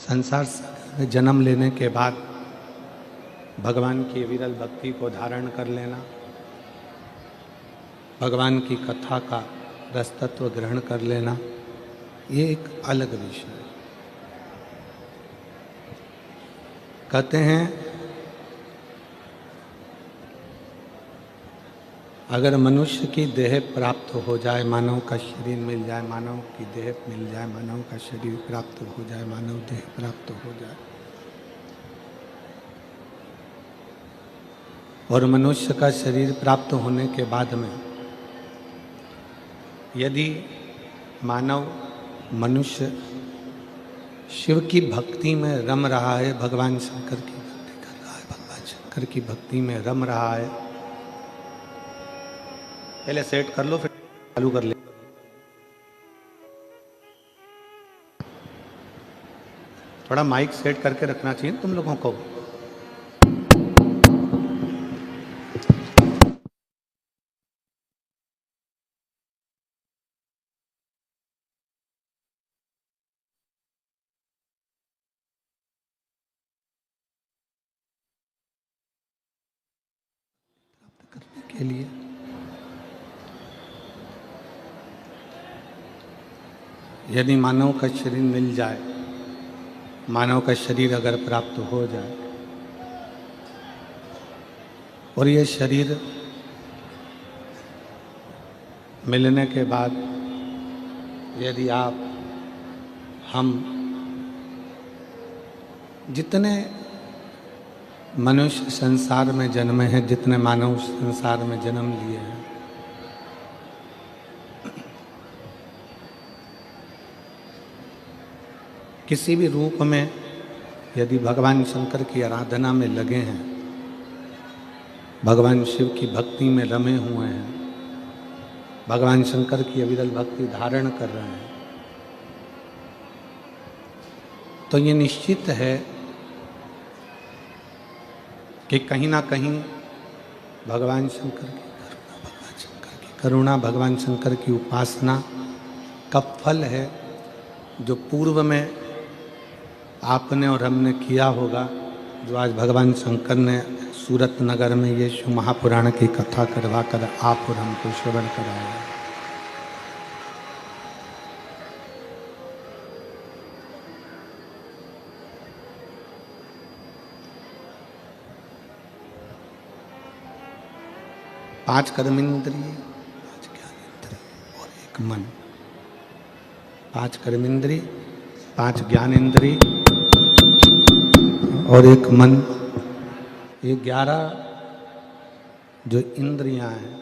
संसार में जन्म लेने के बाद भगवान की विरल भक्ति को धारण कर लेना, भगवान की कथा का रसतत्व ग्रहण कर लेना, ये एक अलग विषय है। कहते हैं अगर मनुष्य की देह प्राप्त हो जाए, मानव का शरीर मिल जाए, मानव की देह मिल जाए, मानव का शरीर प्राप्त हो जाए, मानव देह प्राप्त हो जाए, और मनुष्य का शरीर प्राप्त होने के बाद में यदि मानव मनुष्य शिव की भक्ति में रम रहा है, भगवान शंकर की भक्ति कर रहा है, भगवान शंकर की भक्ति में रम रहा है, पहले सेट कर लो फिर चालू कर ले। थोड़ा माइक सेट करके रखना चाहिए तुम लोगों को। करने के लिए यदि मानव का शरीर मिल जाए, मानव का शरीर अगर प्राप्त हो जाए और ये शरीर मिलने के बाद यदि आप हम जितने मनुष्य संसार में जन्मे हैं, जितने मानव संसार में जन्म लिए हैं, किसी भी रूप में यदि भगवान शंकर की आराधना में लगे हैं, भगवान शिव की भक्ति में रमे हुए हैं, भगवान शंकर की अविरल भक्ति धारण कर रहे हैं, तो ये निश्चित है कि कहीं ना कहीं भगवान शंकर की करुणा, भगवान शंकर की उपासना का फल है जो पूर्व में आपने और हमने किया होगा, जो आज भगवान शंकर ने सूरत नगर में ये शिव महापुराण की कथा करवा कर आप और हमको श्रवण कराया। पांच कर्मेंद्रिय, पांच ज्ञानेंद्रिय और एक मन। पांच कर्मेंद्रिय, पांच ज्ञानेंद्रिय और एक मन, ये 11 जो इंद्रियां हैं,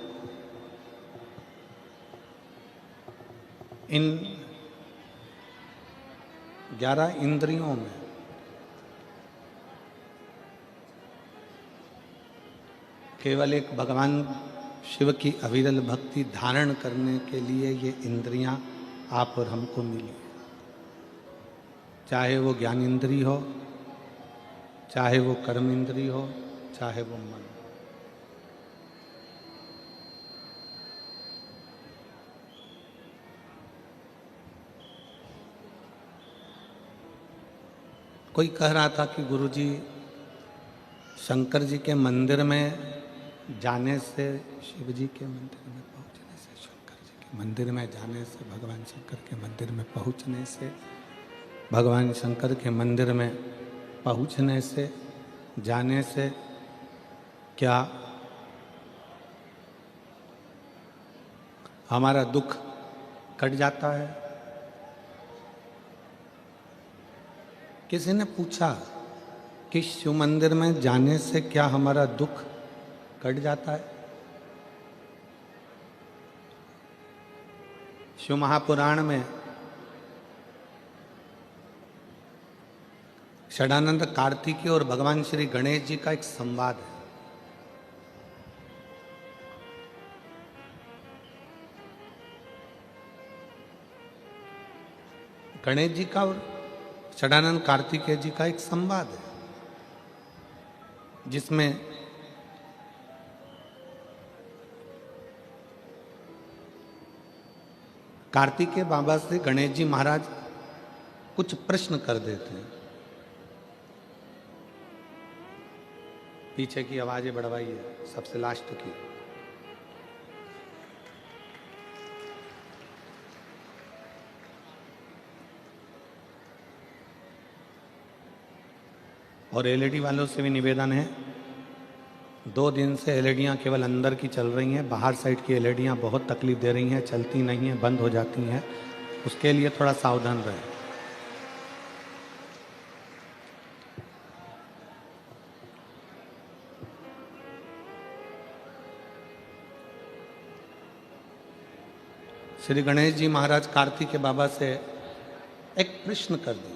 इन 11 इंद्रियों में केवल एक भगवान शिव की अविरल भक्ति धारण करने के लिए ये इंद्रियां आप और हमको मिली, चाहे वो ज्ञान इंद्रिय हो, चाहे वो कर्म इंद्रिय हो, चाहे वो मन। कोई कह रहा था कि गुरुजी शंकर जी के मंदिर में जाने से, शिव जी के मंदिर में पहुंचने से, शंकर जी के मंदिर में जाने से, भगवान शंकर के मंदिर में पहुंचने से, भगवान शंकर के मंदिर में पहुंचने से, जाने से क्या हमारा दुख कट जाता है? किसी ने पूछा कि शिव मंदिर में जाने से क्या हमारा दुख कट जाता है? शिव महापुराण में षडानंद कार्तिकेय और भगवान श्री गणेश जी का एक संवाद है। गणेश जी का और षडानंद कार्तिकेय जी का एक संवाद है, जिसमें कार्तिकेय बाबा से गणेश जी महाराज कुछ प्रश्न कर देते हैं। पीछे की आवाज़ें बढ़वाइए, सबसे लास्ट की। और एलईडी वालों से भी निवेदन है, 2 दिन से एलईडियाँ केवल अंदर की चल रही हैं, बाहर साइड की एलईडियाँ बहुत तकलीफ दे रही हैं, चलती नहीं हैं, बंद हो जाती हैं। उसके लिए थोड़ा सावधान रहें। श्री गणेश जी महाराज कार्तिक के बाबा से एक प्रश्न कर दिए।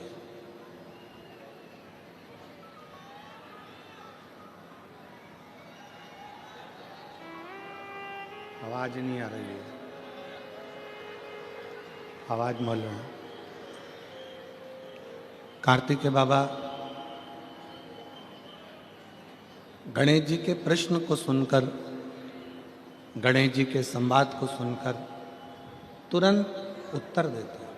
आवाज नहीं आ रही है, आवाज मोल रहे हैं। कार्तिक के बाबा गणेश जी के प्रश्न को सुनकर, गणेश जी के संवाद को सुनकर तुरंत उत्तर देते हैं।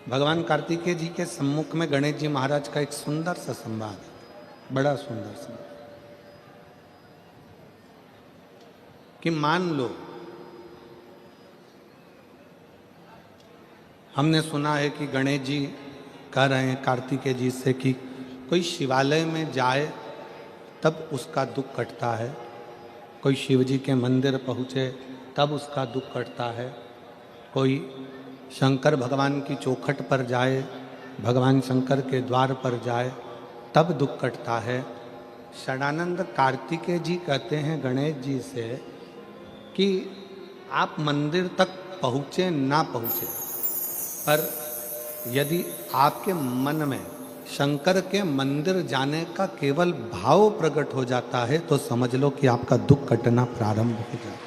भगवान कार्तिकेय जी के सम्मुख में गणेश जी महाराज का एक सुंदर सा संवाद है, बड़ा सुंदर संवाद, कि मान लो हमने सुना है कि गणेश जी कह रहे हैं कार्तिकेय जी से कि कोई शिवालय में जाए तब उसका दुख कटता है, कोई शिव जी के मंदिर पहुँचे तब उसका दुख कटता है, कोई शंकर भगवान की चौखट पर जाए, भगवान शंकर के द्वार पर जाए तब दुख कटता है। षडानंद कार्तिकेय जी कहते हैं गणेश जी से कि आप मंदिर तक पहुँचे ना पहुँचे, पर यदि आपके मन में शंकर के मंदिर जाने का केवल भाव प्रकट हो जाता है तो समझ लो कि आपका दुख कटना प्रारंभ हो जाता है।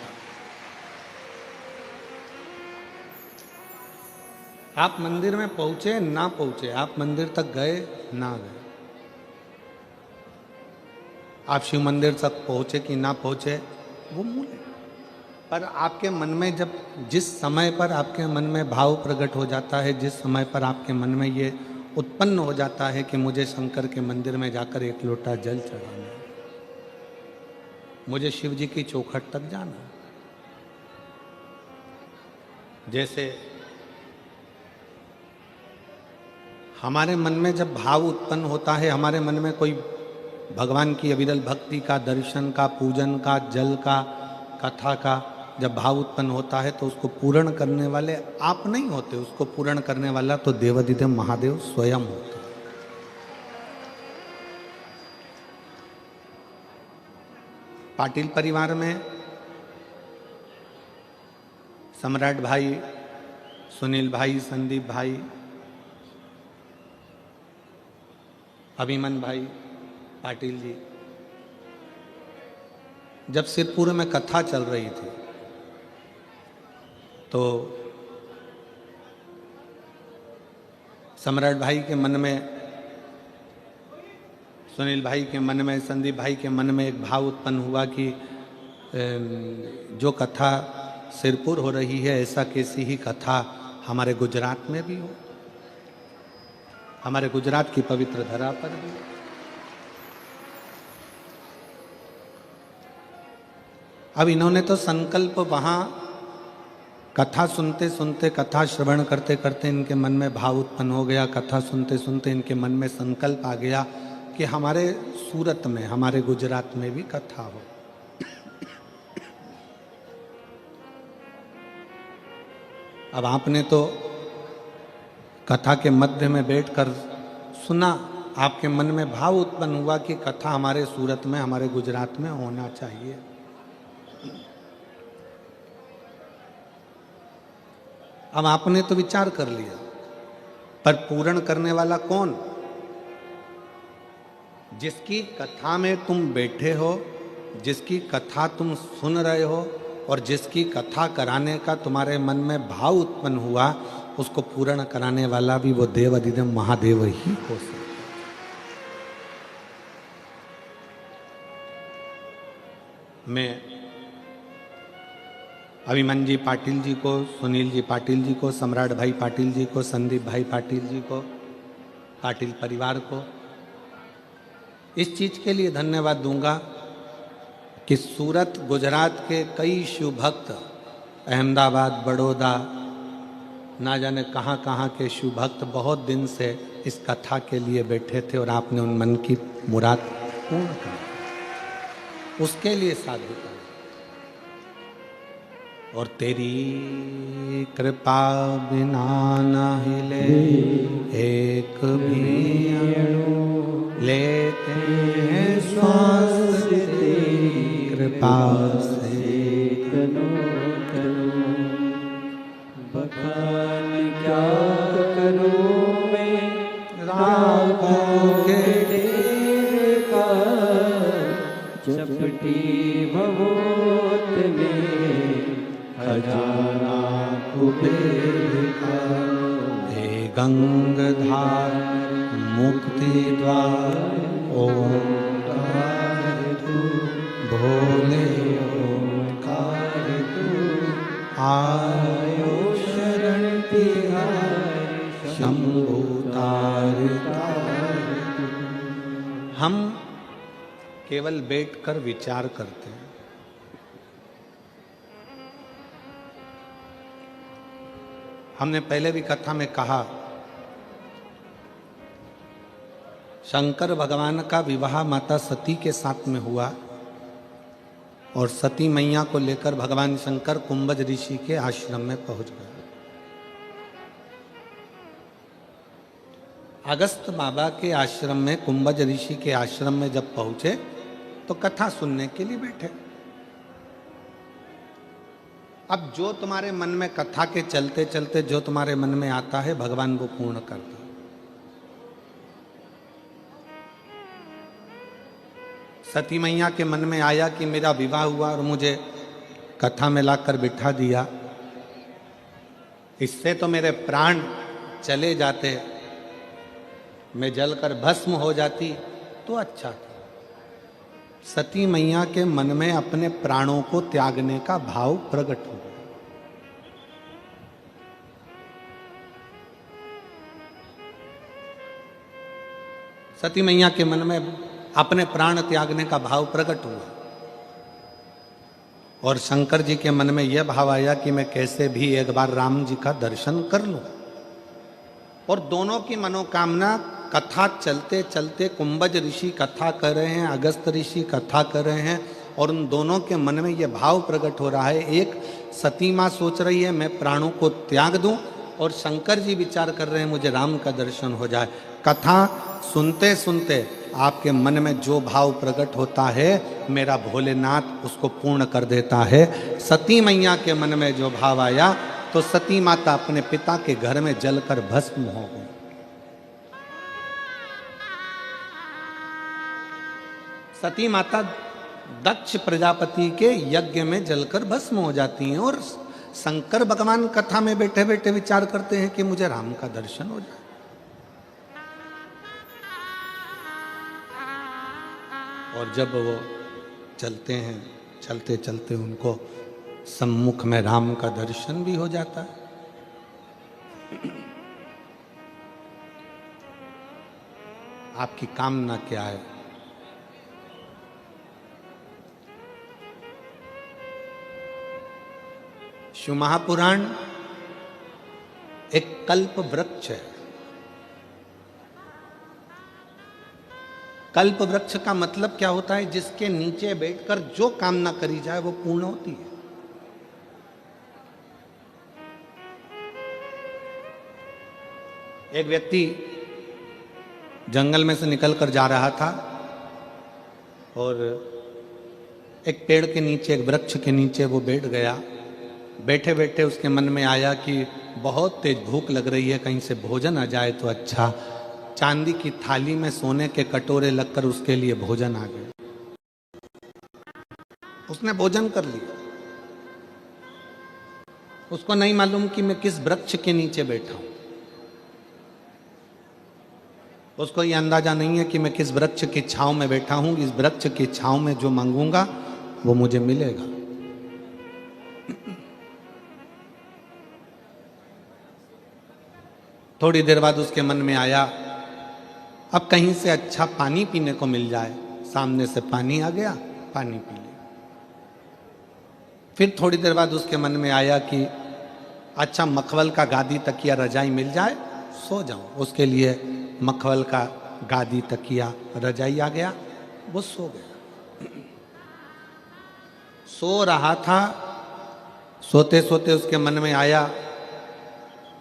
आप मंदिर में पहुंचे ना पहुंचे, आप मंदिर तक गए ना गए, आप शिव मंदिर तक पहुंचे कि ना पहुंचे वो मूल है, पर आपके मन में जब जिस समय पर आपके मन में भाव प्रकट हो जाता है, जिस समय पर आपके मन में ये उत्पन्न हो जाता है कि मुझे शंकर के मंदिर में जाकर एक लोटा जल चढ़ाना है, मुझे शिव जी की चौखट तक जाना है, जैसे हमारे मन में जब भाव उत्पन्न होता है, हमारे मन में कोई भगवान की अविरल भक्ति का, दर्शन का, पूजन का, जल का, कथा का जब भाव उत्पन्न होता है तो उसको पूर्ण करने वाले आप नहीं होते, उसको पूर्ण करने वाला तो देवाधिदेव महादेव स्वयं होते हैं। पाटिल परिवार में सम्राट भाई, सुनील भाई, संदीप भाई, अभिमन भाई पाटिल जी, जब सिरपुर में कथा चल रही थी तो सम्राट भाई के मन में, सुनील भाई के मन में, संदीप भाई के मन में एक भाव उत्पन्न हुआ कि जो कथा सिरपुर हो रही है ऐसा कैसी ही कथा हमारे गुजरात में भी हो, हमारे गुजरात की पवित्र धरा पर भी। अब इन्होंने तो संकल्प वहां कथा सुनते सुनते, कथा श्रवण करते करते इनके मन में भाव उत्पन्न हो गया, कथा सुनते सुनते इनके मन में संकल्प आ गया कि हमारे सूरत में, हमारे गुजरात में भी कथा हो। अब आपने तो कथा के मध्य में बैठकर सुना, आपके मन में भाव उत्पन्न हुआ कि कथा हमारे सूरत में, हमारे गुजरात में होना चाहिए। अब आपने तो विचार कर लिया, पर पूर्ण करने वाला कौन? जिसकी कथा में तुम बैठे हो, जिसकी कथा तुम सुन रहे हो और जिसकी कथा कराने का तुम्हारे मन में भाव उत्पन्न हुआ, उसको पूर्ण कराने वाला भी वो देव अधिदेव महादेव ही हो सकता। मैं अभिमन्यु जी पाटिल जी को, सुनील जी पाटिल जी को, सम्राट भाई पाटिल जी को, संदीप भाई पाटिल जी को, पाटिल परिवार को इस चीज़ के लिए धन्यवाद दूंगा कि सूरत, गुजरात के कई शिव भक्त, अहमदाबाद, बड़ौदा, ना जाने कहाँ कहाँ के शिव भक्त बहुत दिन से इस कथा के लिए बैठे थे और आपने उन मन की मुराद पूर्ण कर, उसके लिए साधुता। और तेरी कृपा बिना न हिले एक भी अणु, लेते हैं श्वास तेरी कृपा से। बखान क्या करूं मैं राखों के तेरे का, चपटी भवोत में खजाना कुबेर का। हे गंगाधार मुक्ति द्वार ओंकार तू, भोले ओंकार तू, आयो शरण तिहारी शंभु तार तार। हम केवल बैठकर विचार करते हैं। हमने पहले भी कथा में कहा, शंकर भगवान का विवाह माता सती के साथ में हुआ और सती मैया को लेकर भगवान शंकर कुंभज ऋषि के आश्रम में पहुंच गए। अगस्त बाबा के आश्रम में, कुंभज ऋषि के आश्रम में जब पहुंचे तो कथा सुनने के लिए बैठे। अब जो तुम्हारे मन में कथा के चलते चलते जो तुम्हारे मन में आता है भगवान वो पूर्ण करता है। सती मैया के मन में आया कि मेरा विवाह हुआ और मुझे कथा में लाकर बिठा दिया, इससे तो मेरे प्राण चले जाते, मैं जलकर भस्म हो जाती तो अच्छा था। सती मैया के मन में अपने प्राणों को त्यागने का भाव प्रकट हो गया। सती मैया के मन में अपने प्राण त्यागने का भाव प्रकट हुआ और शंकर जी के मन में यह भाव आया कि मैं कैसे भी एक बार राम जी का दर्शन कर लूं। और दोनों की मनोकामना, कथा चलते चलते कुंभज ऋषि कथा कर रहे हैं, अगस्त ऋषि कथा कर रहे हैं और उन दोनों के मन में यह भाव प्रकट हो रहा है। एक सती माँ सोच रही है मैं प्राणों को त्याग दूं और शंकर जी विचार कर रहे हैं मुझे राम का दर्शन हो जाए। कथा सुनते सुनते आपके मन में जो भाव प्रकट होता है मेरा भोलेनाथ उसको पूर्ण कर देता है। सती मैया के मन में जो भाव आया तो सती माता अपने पिता के घर में जलकर भस्म हो गई। सती माता दक्ष प्रजापति के यज्ञ में जलकर भस्म हो जाती हैं और शंकर भगवान कथा में बैठे बैठे विचार करते हैं कि मुझे राम का दर्शन हो जाए। और जब वो चलते हैं, चलते चलते उनको सम्मुख में राम का दर्शन भी हो जाता है। आपकी कामना क्या है? शिव महापुराण एक कल्प वृक्ष है। कल्प वृक्ष का मतलब क्या होता है? जिसके नीचे बैठकर जो कामना करी जाए वो पूर्ण होती है। एक व्यक्ति जंगल में से निकलकर जा रहा था और एक पेड़ के नीचे, एक वृक्ष के नीचे वो बैठ गया। बैठे बैठे उसके मन में आया कि बहुत तेज भूख लग रही है, कहीं से भोजन आ जाए तो अच्छा। चांदी की थाली में सोने के कटोरे लगकर उसके लिए भोजन आ गए। उसने भोजन कर लिया। उसको नहीं मालूम कि मैं किस वृक्ष के नीचे बैठा हूं। उसको ये अंदाजा नहीं है कि मैं किस वृक्ष की छांव में बैठा हूं। इस वृक्ष की छांव में जो मांगूंगा वो मुझे मिलेगा। थोड़ी देर बाद उसके मन में आया अब कहीं से अच्छा पानी पीने को मिल जाए। सामने से पानी आ गया, पानी पी लिया। फिर थोड़ी देर बाद उसके मन में आया कि अच्छा मखमल का गादी तकिया रजाई मिल जाए, सो जाऊं। उसके लिए मखमल का गादी तकिया रजाई आ गया, वो सो गया। सो रहा था, सोते सोते उसके मन में आया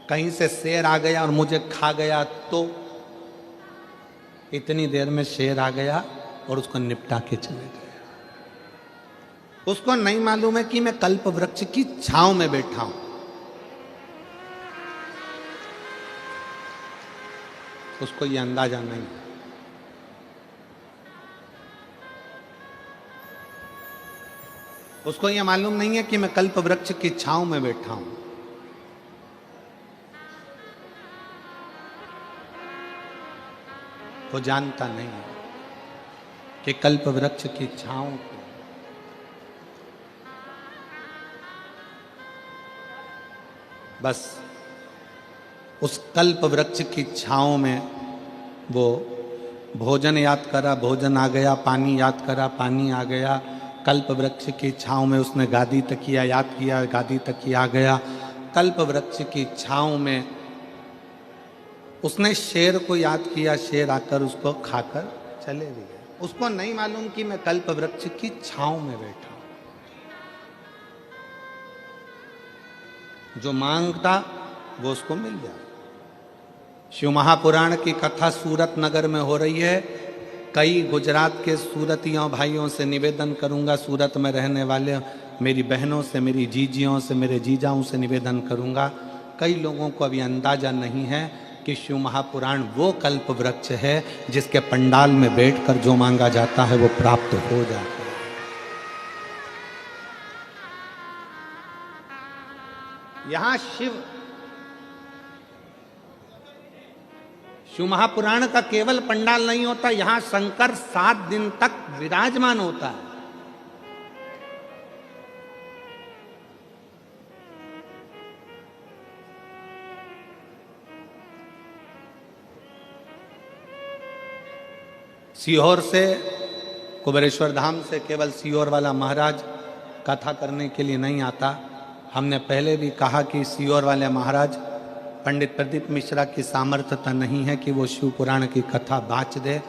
कहीं से शेर आ गया और मुझे खा गया तो। इतनी देर में शेर आ गया और उसको निपटा के चले गया। उसको नहीं मालूम है कि मैं कल्प वृक्ष की छांव में बैठा हूं। उसको ये अंदाजा नहीं। उसको ये मालूम नहीं है कि मैं कल्प वृक्ष की छांव में बैठा हूं। वो जानता नहीं है कि कल्प वृक्ष की छांव बस उस कल्प वृक्ष की छांव में वो भोजन याद करा, भोजन आ गया, पानी याद करा, पानी आ गया। कल्प वृक्ष की छांव में उसने गादी तकिया याद किया, गादी तकिया आ गया। कल्प वृक्ष की छांव में उसने शेर को याद किया, शेर आकर उसको खाकर चले भी गए। उसको नहीं मालूम कि मैं कल्प वृक्ष की छांव में बैठा हूं। जो मांगता वो उसको मिल जाए। शिव महापुराण की कथा सूरत नगर में हो रही है। कई गुजरात के सूरतियों भाइयों से निवेदन करूंगा, सूरत में रहने वाले मेरी बहनों से, मेरी जीजियों से, मेरे जीजाओं से निवेदन करूंगा। कई लोगों को अभी अंदाजा नहीं है कि शिव महापुराण वो कल्प वृक्ष है जिसके पंडाल में बैठकर जो मांगा जाता है वो प्राप्त हो जाता है। यहां शिव महापुराण का केवल पंडाल नहीं होता, यहां शंकर 7 दिन तक विराजमान होता है। सीहोर से, कुबेरेश्वर धाम से केवल सीहोर वाला महाराज कथा करने के लिए नहीं आता। हमने पहले भी कहा कि सीहोर वाले महाराज पंडित प्रदीप मिश्रा की सामर्थ्यता नहीं है कि वो शिव पुराण की कथा बाँच दे।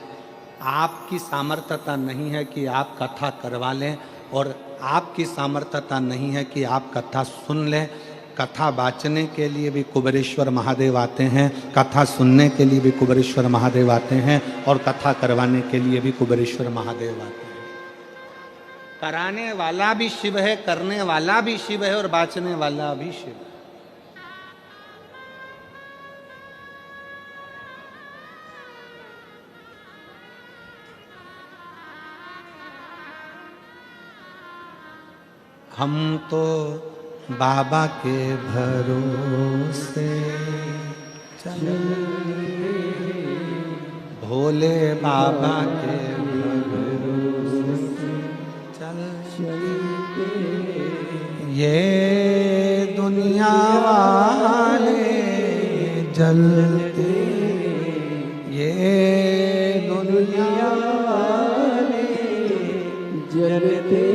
आपकी सामर्थ्यता नहीं है कि आप कथा करवा लें, और आपकी सामर्थ्यता नहीं है कि आप कथा सुन लें। कथा बाँचने के लिए भी कुबेरेश्वर महादेव आते हैं, कथा सुनने के लिए भी कुबेरेश्वर महादेव आते हैं, और कथा करवाने के लिए भी कुबेरेश्वर महादेव आते हैं। कराने वाला भी शिव है, करने वाला भी शिव है, और बाँचने वाला भी शिव है। हम तो बाबा के भरोसे चले, भोले बाबा के भरोसे चलते, ये दुनिया वाले जलते, ये दुनिया वाले जलते,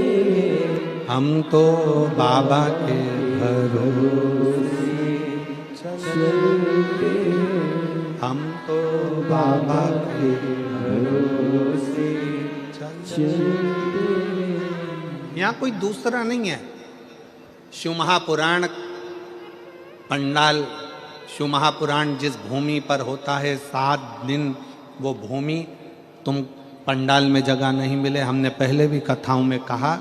हम तो बाबा के भरोसे चलते, हम तो बाबा के भरोसे चलते। यहाँ कोई दूसरा नहीं है। शिव महापुराण पंडाल, शिव महापुराण जिस भूमि पर होता है 7 दिन, वो भूमि तुम पंडाल में जगह नहीं मिले। हमने पहले भी कथाओं में कहा,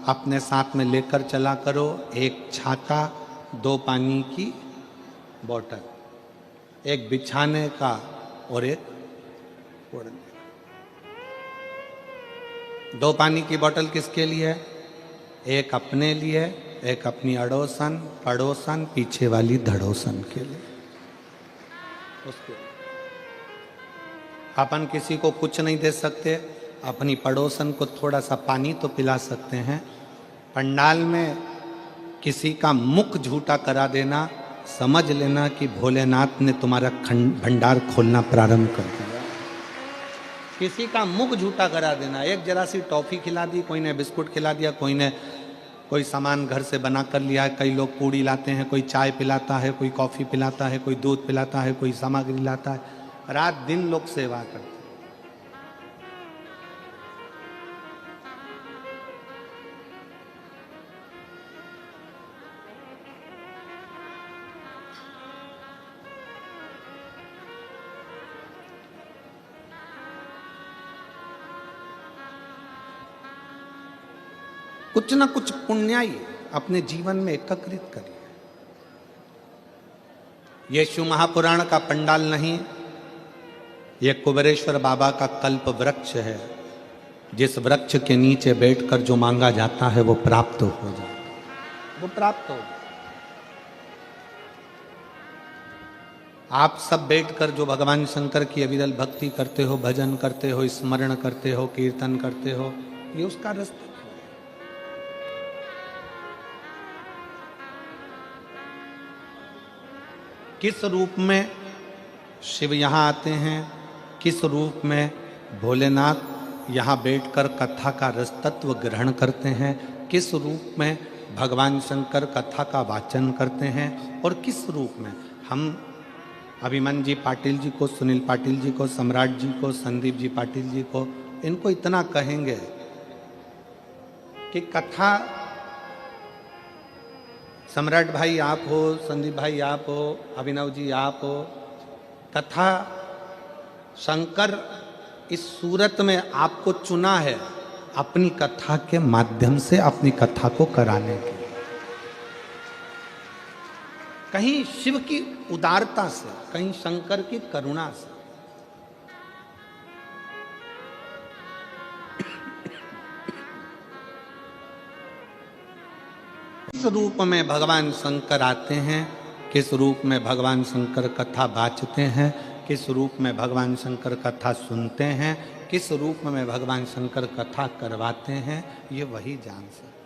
अपने साथ में लेकर चला करो 1 छाता, 2 पानी की बोतल, 1 बिछाने का और 1 ओढ़ने का। 2 पानी की बोतल किसके लिए? 1 अपने लिए, 1 अपनी अड़ोसन पड़ोसन पीछे वाली धड़ोसन के लिए। उसके अपन किसी को कुछ नहीं दे सकते, अपनी पड़ोसन को थोड़ा सा पानी तो पिला सकते हैं। पंडाल में किसी का मुख झूठा करा देना समझ लेना कि भोलेनाथ ने तुम्हारा भंडार खोलना प्रारंभ कर दिया। किसी का मुख झूठा करा देना, एक जरा सी टॉफी खिला दी, कोई ने बिस्कुट खिला दिया, कोई ने कोई सामान घर से बना कर लिया है, कई लोग पूड़ी लाते हैं, कोई चाय पिलाता है, कोई कॉफ़ी पिलाता है, कोई दूध पिलाता है, कोई सामग्री लाता है, रात दिन लोग सेवा करते हैं। कुछ ना कुछ पुण्याई अपने जीवन में एकत्रित करिए। ये शिव महापुराण का पंडाल नहीं, ये कुबेरेश्वर बाबा का कल्प वृक्ष है, जिस वृक्ष के नीचे बैठकर जो मांगा जाता है वो प्राप्त हो जाता है, वो प्राप्त हो। आप सब बैठकर जो भगवान शंकर की अविरल भक्ति करते हो, भजन करते हो, स्मरण करते हो, कीर्तन करते हो, ये उसका रास्ता। किस रूप में शिव यहाँ आते हैं, किस रूप में भोलेनाथ यहाँ बैठकर कथा का रस तत्व ग्रहण करते हैं, किस रूप में भगवान शंकर कथा का वाचन करते हैं, और किस रूप में हम अभिमन्यु जी पाटिल जी को, सुनील पाटिल जी को, सम्राट जी को, संदीप जी पाटिल जी को, इनको इतना कहेंगे कि कथा सम्राट भाई आप हो, संदीप भाई आप हो, अभिनव जी आप हो, कथा शंकर इस सूरत में आपको चुना है अपनी कथा के माध्यम से अपनी कथा को कराने के लिए। कहीं शिव की उदारता से, कहीं शंकर की करुणा से। किस रूप में भगवान शंकर आते हैं, किस रूप में भगवान शंकर कथा वाचते हैं, किस रूप में भगवान शंकर कथा सुनते हैं, किस रूप में भगवान शंकर कथा करवाते हैं, ये वही जान सकते।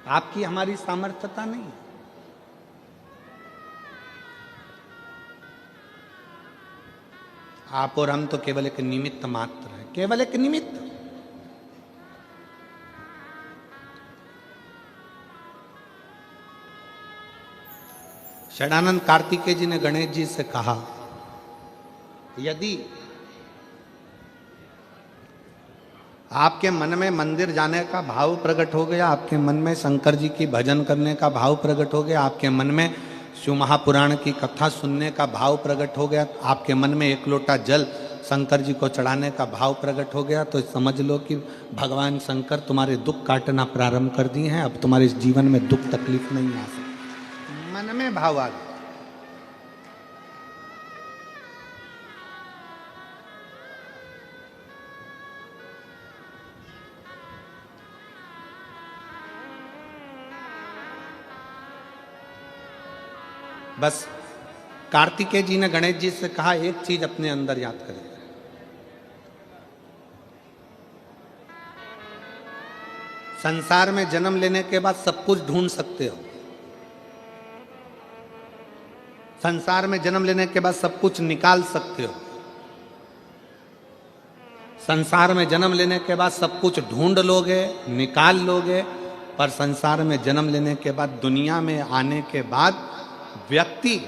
आपकी हमारी सामर्थ्यता नहीं है। आप और हम तो केवल एक निमित्त मात्र हैं, केवल एक निमित्त। षडानंद कार्तिकेय जी ने गणेश जी से कहा, यदि आपके मन में मंदिर जाने का भाव प्रकट हो गया, आपके मन में शंकर जी की भजन करने का भाव प्रकट हो गया, आपके मन में शिव महापुराण की कथा सुनने का भाव प्रकट हो गया, आपके मन में एक लोटा जल शंकर जी को चढ़ाने का भाव प्रकट हो गया, तो समझ लो कि भगवान शंकर तुम्हारे दुख काटना प्रारंभ कर दिए हैं। अब तुम्हारे इस जीवन में दुख तकलीफ नहीं आ सकती। मन में भाव आ गया। बस कार्तिकेय जी ने गणेश जी से कहा, एक चीज अपने अंदर याद करें, संसार में जन्म लेने के बाद सब कुछ ढूंढ सकते हो, संसार में जन्म लेने के बाद सब कुछ निकाल सकते हो, संसार में जन्म लेने के बाद सब कुछ ढूंढ लोगे, निकाल लोगे, पर संसार में जन्म लेने के बाद, दुनिया में आने के बाद व्यक्ति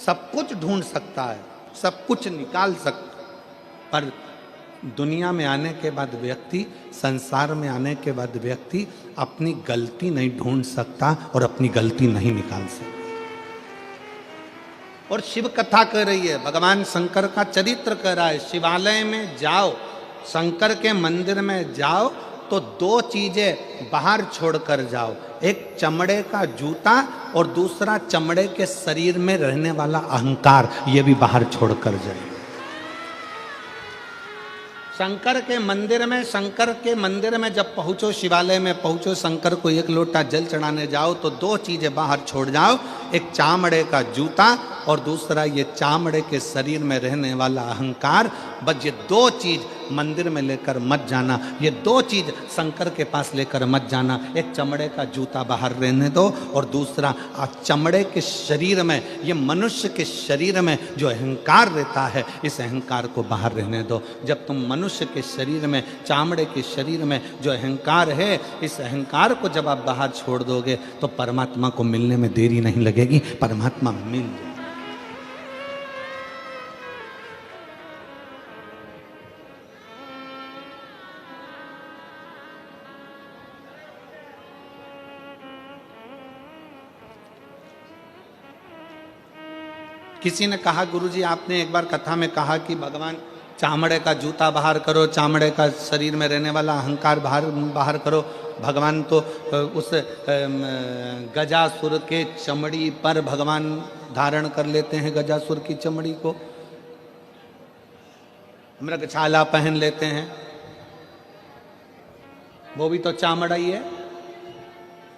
सब कुछ ढूंढ सकता है, सब कुछ निकाल सकता, पर दुनिया में आने के बाद व्यक्ति, संसार में आने के बाद व्यक्ति अपनी गलती नहीं ढूंढ सकता और अपनी गलती नहीं निकाल सकता। और शिव कथा कह रही है, भगवान शंकर का चरित्र कह रहा है। शिवालय में जाओ, शंकर के मंदिर में जाओ तो दो चीजें बाहर छोड़कर जाओ, एक चमड़े का जूता और दूसरा चमड़े के शरीर में रहने वाला अहंकार, ये भी बाहर छोड़कर जाए। शंकर के मंदिर में जब पहुंचो, शिवालय में पहुंचो, शंकर को एक लोटा जल चढ़ाने जाओ तो दो चीजें बाहर छोड़ जाओ, एक चामड़े का जूता और दूसरा ये चामड़े के शरीर में रहने वाला अहंकार। बस ये दो चीज मंदिर में लेकर मत जाना। ये दो चीज शंकर के पास लेकर मत जाना। एक चमड़े का जूता बाहर रहने दो, और दूसरा चमड़े के शरीर में, ये मनुष्य के शरीर में जो अहंकार रहता है, इस अहंकार को बाहर रहने दो। जब तुम मनुष्य के शरीर में, चामड़े के शरीर में जो अहंकार है, इस अहंकार को जब आप बाहर छोड़ दोगे तो परमात्मा को मिलने में देरी नहीं लगेगी, परमात्मा मिल जाएगा। किसी ने कहा, गुरुजी आपने एक बार कथा में कहा कि भगवान चामड़े का जूता बाहर करो, चामड़े का शरीर में रहने वाला अहंकार बाहर करो। भगवान तो उस गजासुर के चमड़ी पर भगवान धारण कर लेते हैं, गजासुर की चमड़ी को मृगछाला पहन लेते हैं, वो भी तो चामड़ा ही है।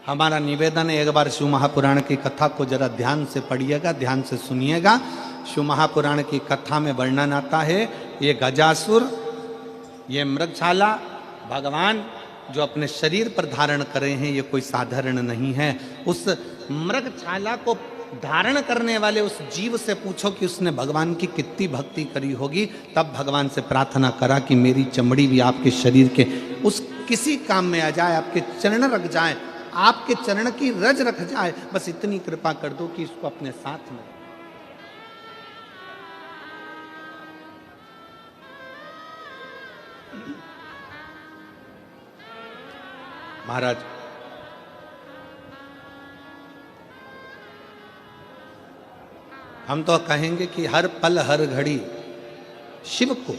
हमारा निवेदन है, एक बार शिव महापुराण की कथा को जरा ध्यान से पढ़िएगा, ध्यान से सुनिएगा। शिव महापुराण की कथा में वर्णन आता है, ये गजासुर, ये मृगछाला भगवान जो अपने शरीर पर धारण करे हैं, ये कोई साधारण नहीं है। उस मृगछाला को धारण करने वाले उस जीव से पूछो कि उसने भगवान की कितनी भक्ति करी होगी। तब भगवान से प्रार्थना करा कि मेरी चमड़ी भी आपके शरीर के उस किसी काम में आ जाए, आपके चरण रख जाए, आपके चरण की रज रख जाए, बस इतनी कृपा कर दो कि इसको अपने साथ में। महाराज, हम तो कहेंगे कि हर पल हर घड़ी शिव को,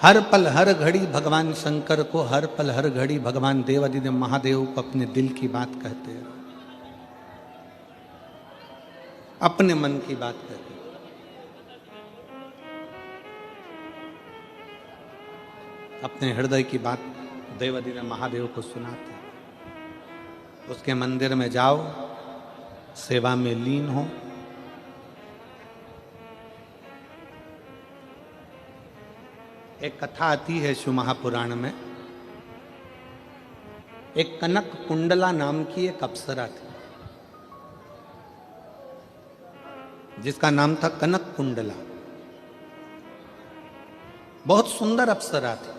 हर पल हर घड़ी भगवान शंकर को, हर पल हर घड़ी भगवान देवादिदेव महादेव को अपने दिल की बात कहते हैं, अपने मन की बात कहते हैं। अपने हृदय की बात देवादिदेव महादेव को सुनाते हैं। उसके मंदिर में जाओ, सेवा में लीन हो। एक कथा आती है शिव महापुराण में, एक कनक कुंडला नाम की एक अप्सरा थी, जिसका नाम था कनक कुंडला। बहुत सुंदर अप्सरा थी,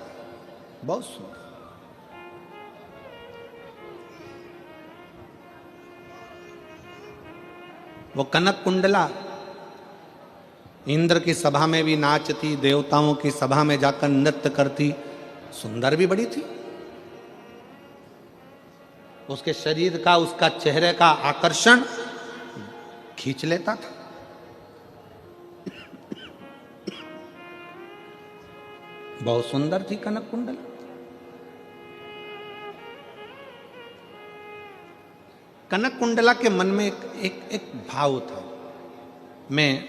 बहुत सुंदर। वो कनक कुंडला इंद्र की सभा में भी नाचती, देवताओं की सभा में जाकर नृत्य करती, सुंदर भी बड़ी थी। उसके शरीर का, उसका चेहरे का आकर्षण खींच लेता था। बहुत सुंदर थी कनक कुंडला। कनक कुंडला के मन में एक भाव था, मैं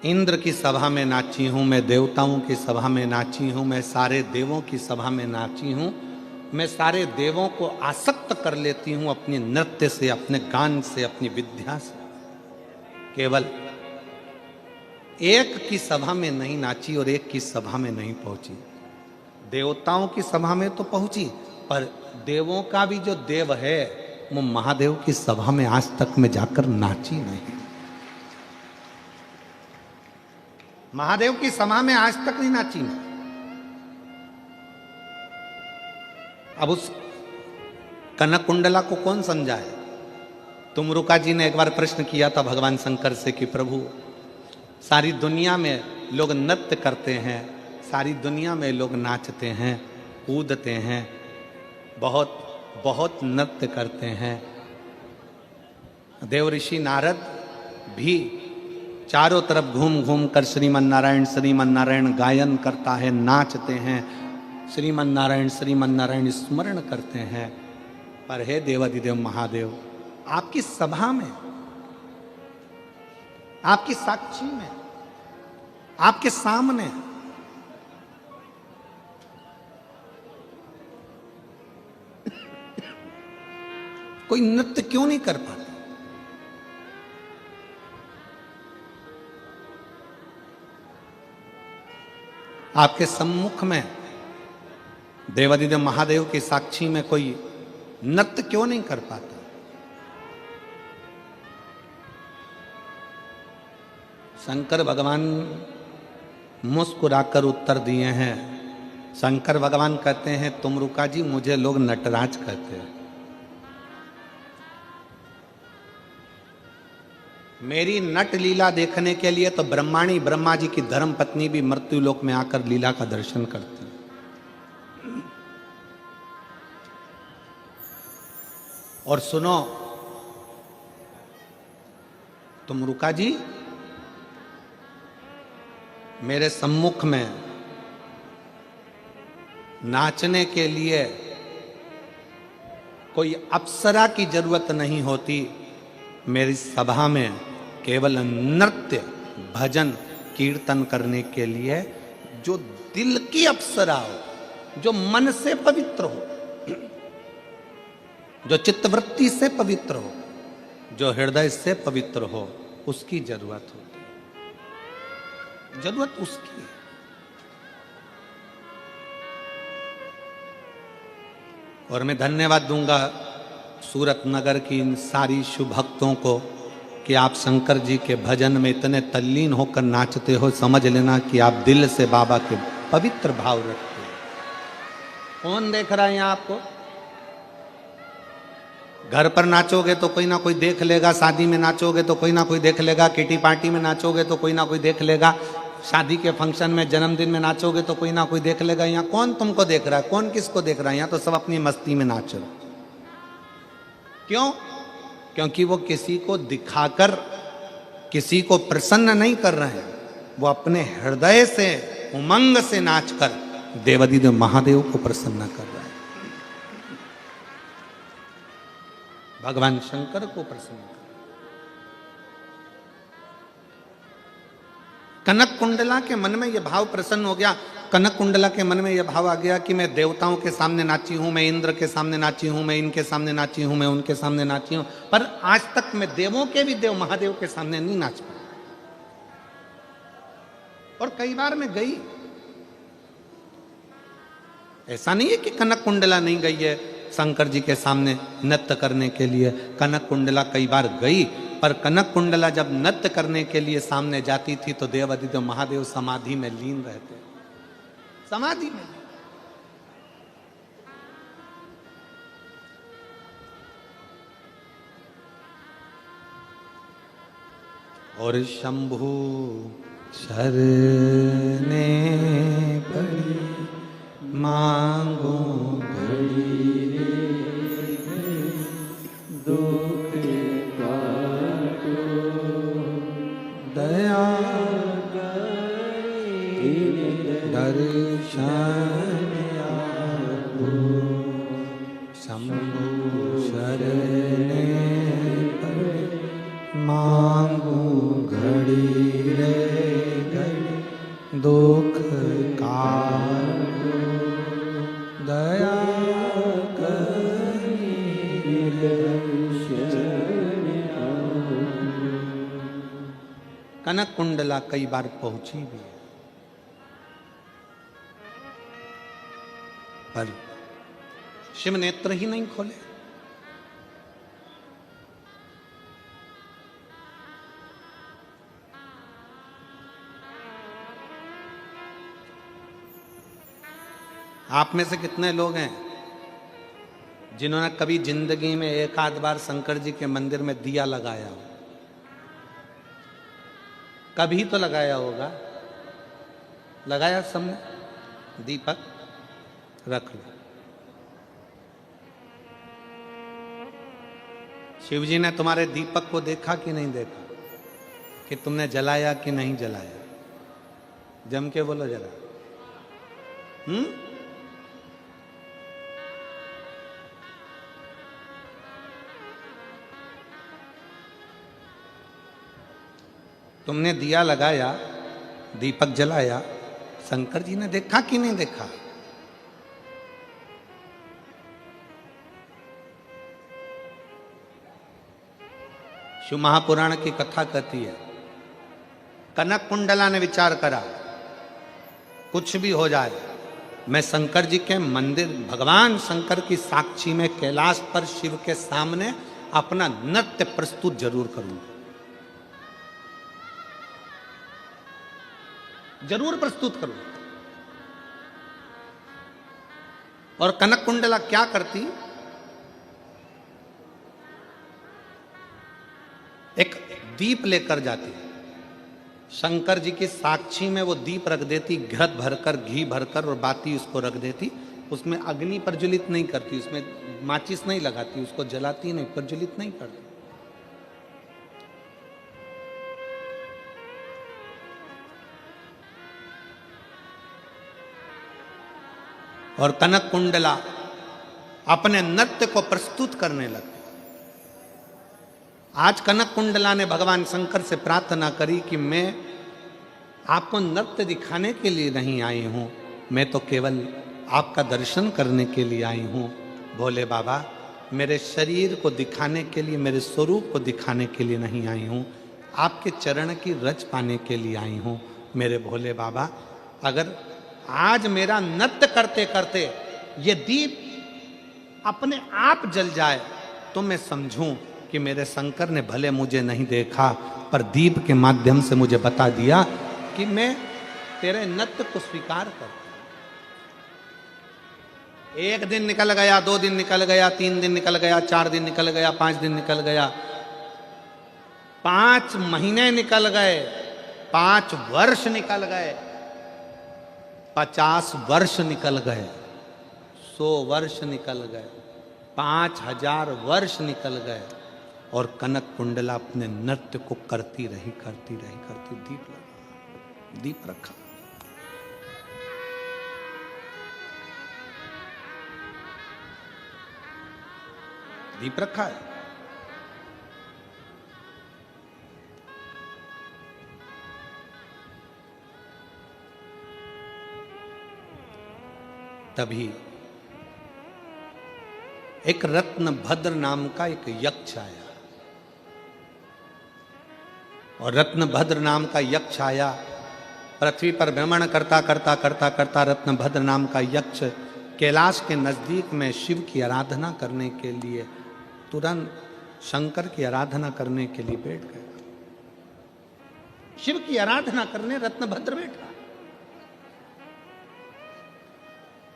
इंद्र की सभा में नाची हूं, मैं देवताओं की सभा में नाची हूं, मैं सारे देवों की सभा में नाची हूं, मैं सारे देवों को आसक्त कर लेती हूं अपने नृत्य से, अपने गान से, अपनी विद्या से। केवल एक की सभा में नहीं नाची और एक की सभा में नहीं पहुंची। देवताओं की सभा में तो पहुंची, पर देवों का भी जो देव है वो महादेव की सभा में आज तक में जाकर नाची नहीं। महादेव की सभा में आज तक नहीं नाची। अब उस कनक कुंडला को कौन समझाए? तुमरुका जी ने एक बार प्रश्न किया था भगवान शंकर से कि प्रभु, सारी दुनिया में लोग नृत्य करते हैं, सारी दुनिया में लोग नाचते हैं, कूदते हैं, बहुत बहुत नृत्य करते हैं। देव ऋषि नारद भी चारों तरफ घूम घूम कर श्रीमन नारायण गायन करता है, नाचते हैं, श्रीमन नारायण स्मरण करते हैं। पर हे देवादिदेव महादेव, आपकी सभा में, आपकी साक्षी में, आपके सामने कोई नृत्य क्यों नहीं कर पाता? आपके सम्मुख में देवादिदेव महादेव की साक्षी में कोई नृत्य क्यों नहीं कर पाता? शंकर भगवान मुस्कुराकर उत्तर दिए हैं। शंकर भगवान कहते हैं, तुम रुका जी, मुझे लोग नटराज कहते हैं। मेरी नट लीला देखने के लिए तो ब्रह्माणी ब्रह्मा जी की धर्म पत्नी भी मृत्यु लोक में आकर लीला का दर्शन करती है। और सुनो, तुम रुका जी, मेरे सम्मुख में नाचने के लिए कोई अप्सरा की जरूरत नहीं होती। मेरी सभा में केवल नृत्य, भजन, कीर्तन करने के लिए जो दिल की अप्सरा हो, जो मन से पवित्र हो, जो चित्तवृत्ति से पवित्र हो, जो हृदय से पवित्र हो, उसकी जरूरत होती है। जरूरत उसकी है। और मैं धन्यवाद दूंगा सूरत नगर की इन सारी शुभ भक्तों को कि आप शंकर जी के भजन में इतने तल्लीन होकर नाचते हो। समझ लेना कि आप दिल से बाबा के पवित्र भाव रखते हो। कौन देख रहा है यहाँ आपको? घर पर नाचोगे तो कोई ना कोई देख लेगा, शादी में नाचोगे तो कोई ना कोई देख लेगा, किटी पार्टी में नाचोगे तो कोई ना कोई देख लेगा, शादी के फंक्शन में, जन्मदिन में नाचोगे तो कोई ना कोई देख लेगा। यहाँ कौन तुमको देख रहा है? कौन किसको देख रहा है? यहाँ तो सब अपनी मस्ती में नाच रहे। क्यों? क्योंकि वो किसी को दिखाकर किसी को प्रसन्न नहीं कर रहे हैं, वो अपने हृदय से, उमंग से नाचकर देवादिदेव महादेव को प्रसन्न कर रहे हैं, भगवान शंकर को प्रसन्न कर। कनक कुंडला के मन में यह भाव प्रसन्न हो गया। कनक कुंडला के मन में यह भाव आ गया कि मैं देवताओं के सामने नाची हूं, मैं इंद्र के सामने नाची हूं, मैं इनके सामने नाची हूं, मैं उनके सामने नाची हूं, पर आज तक मैं देवों के भी देव महादेव के सामने नहीं नाच पाया। और कई बार मैं गई, ऐसा नहीं है कि कनक कुंडला नहीं गई है शंकर जी के सामने नृत्य करने के लिए। कनक कुंडला कई बार गई, पर कनक कुंडला जब नृत्य करने के लिए सामने जाती थी तो देवादिदेव महादेव समाधि में लीन रहते, समाधि में। और शंभु शरणे पड़ी मांगो घड़ी दुख काटो दया दर्शन आपो शंभु शरणे पड़े मांगू घड़ी रे घड़ी दुख काटो दया कनक कुंडला कई बार पहुंची भी है, पर शिव नेत्र ही नहीं खोले। आप में से कितने लोग हैं जिन्होंने कभी जिंदगी में एक आध बार शंकर जी के मंदिर में दिया लगाया हो? कभी तो लगाया होगा। लगाया सबने? दीपक रख लो। शिव जी ने तुम्हारे दीपक को देखा कि नहीं देखा, कि तुमने जलाया कि नहीं जलाया? जम के बोलो जरा। तुमने दिया लगाया, दीपक जलाया, शंकर जी ने देखा कि नहीं देखा? शिव महापुराण की कथा कहती है, कनक कुंडला ने विचार करा, कुछ भी हो जाए, मैं शंकर जी के मंदिर, भगवान शंकर की साक्षी में कैलाश पर शिव के सामने अपना नृत्य प्रस्तुत जरूर करूंगा, जरूर प्रस्तुत करूंगा। और कनक कुंडला क्या करती, एक दीप लेकर जाती, शंकर जी की साक्षी में वो दीप रख देती, घृत भरकर, घी भरकर और बाती उसको रख देती। उसमें अग्नि प्रज्वलित नहीं करती, उसमें माचिस नहीं लगाती, उसको जलाती नहीं, प्रज्वलित नहीं करती। और कनक कुंडला अपने नृत्य को प्रस्तुत करने लगती। आज कनक कुंडला ने भगवान शंकर से प्रार्थना करी कि मैं आपको नृत्य दिखाने के लिए नहीं आई हूं, मैं तो केवल आपका दर्शन करने के लिए आई हूं। भोले बाबा, मेरे शरीर को दिखाने के लिए, मेरे स्वरूप को दिखाने के लिए नहीं आई हूं, आपके चरण की रज पाने के लिए आई हूं। मेरे भोले बाबा, अगर आज मेरा नृत्य करते करते ये दीप अपने आप जल जाए तो मैं समझूं कि मेरे शंकर ने भले मुझे नहीं देखा, पर दीप के माध्यम से मुझे बता दिया कि मैं तेरे नृत्य को स्वीकार करता। एक दिन निकल गया, 2 दिन निकल गया, 3 दिन निकल गया, 4 दिन निकल गया, 5 दिन निकल गया, 5 महीने निकल गए, 5 वर्ष निकल गए, 50 वर्ष निकल गए, 100 वर्ष निकल गए, 5000 वर्ष निकल गए, और कनक कुंडला अपने नृत्य को करती रही, करती रही, करती। दीप लगा, दीप रखा, दीप रखा है। तभी एक रत्नभद्र नाम का एक यक्ष आया, और रत्नभद्र नाम का यक्ष आया, पृथ्वी पर भ्रमण करता करता करता करता रत्नभद्र नाम का यक्ष कैलाश के नजदीक में शिव की आराधना करने के लिए, तुरंत शंकर की आराधना करने के लिए बैठ गया। शिव की आराधना करने रत्नभद्र बैठा,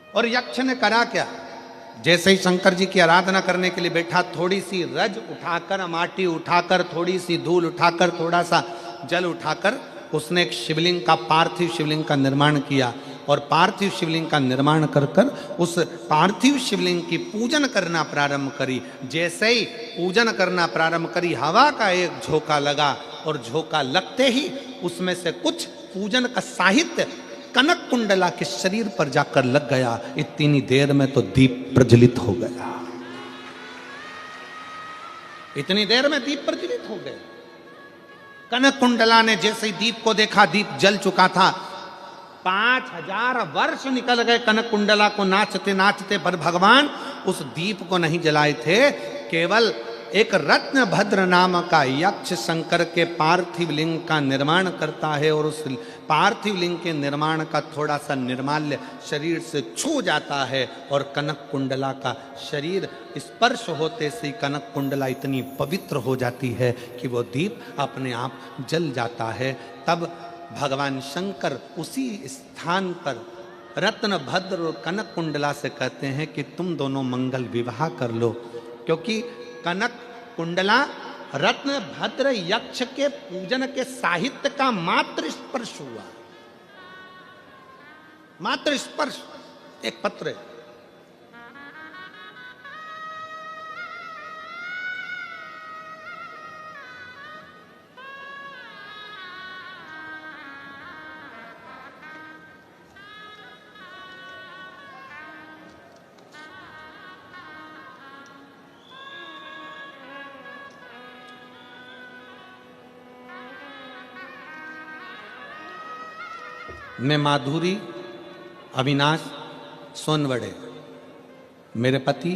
और यक्ष ने करा क्या, जैसे ही शंकर जी की आराधना करने के लिए बैठा, थोड़ी सी रज उठाकर, माटी उठाकर, थोड़ी सी धूल उठाकर, थोड़ा सा जल उठाकर उसने एक शिवलिंग का, पार्थिव शिवलिंग का निर्माण किया, और पार्थिव शिवलिंग का निर्माण कर कर उस पार्थिव शिवलिंग की पूजन करना प्रारंभ करी। जैसे ही पूजन करना प्रारंभ करी, हवा का एक झोंका लगा, और झोंका लगते ही उसमें से कुछ पूजन का साहित्य कनक कुंडला के शरीर पर जाकर लग गया। इतनी देर में तो दीप प्रज्वलित हो गया, इतनी देर में दीप प्रज्वलित हो गए। कनक कुंडला ने जैसे ही दीप को देखा, दीप जल चुका था। 5000 वर्ष निकल गए कनक कुंडला को नाचते नाचते, पर भगवान उस दीप को नहीं जलाए थे। केवल एक रत्नभद्र नाम का यक्ष शंकर के पार्थिव लिंग का निर्माण करता है, और उस पार्थिव लिंग के निर्माण का थोड़ा सा निर्माल्य शरीर से छू जाता है, और कनक कुंडला का शरीर स्पर्श होते से कनक कुंडला इतनी पवित्र हो जाती है कि वो दीप अपने आप जल जाता है। तब भगवान शंकर उसी स्थान पर रत्नभद्र और कनक कुंडला से कहते हैं कि तुम दोनों मंगल विवाह कर लो, क्योंकि कनक कुंडला रत्नभद्र यक्ष के पूजन के साहित्य का मात्र स्पर्श हुआ, मात्र स्पर्श, एक पत्र है। मैं माधुरी अविनाश सोनवड़े, मेरे पति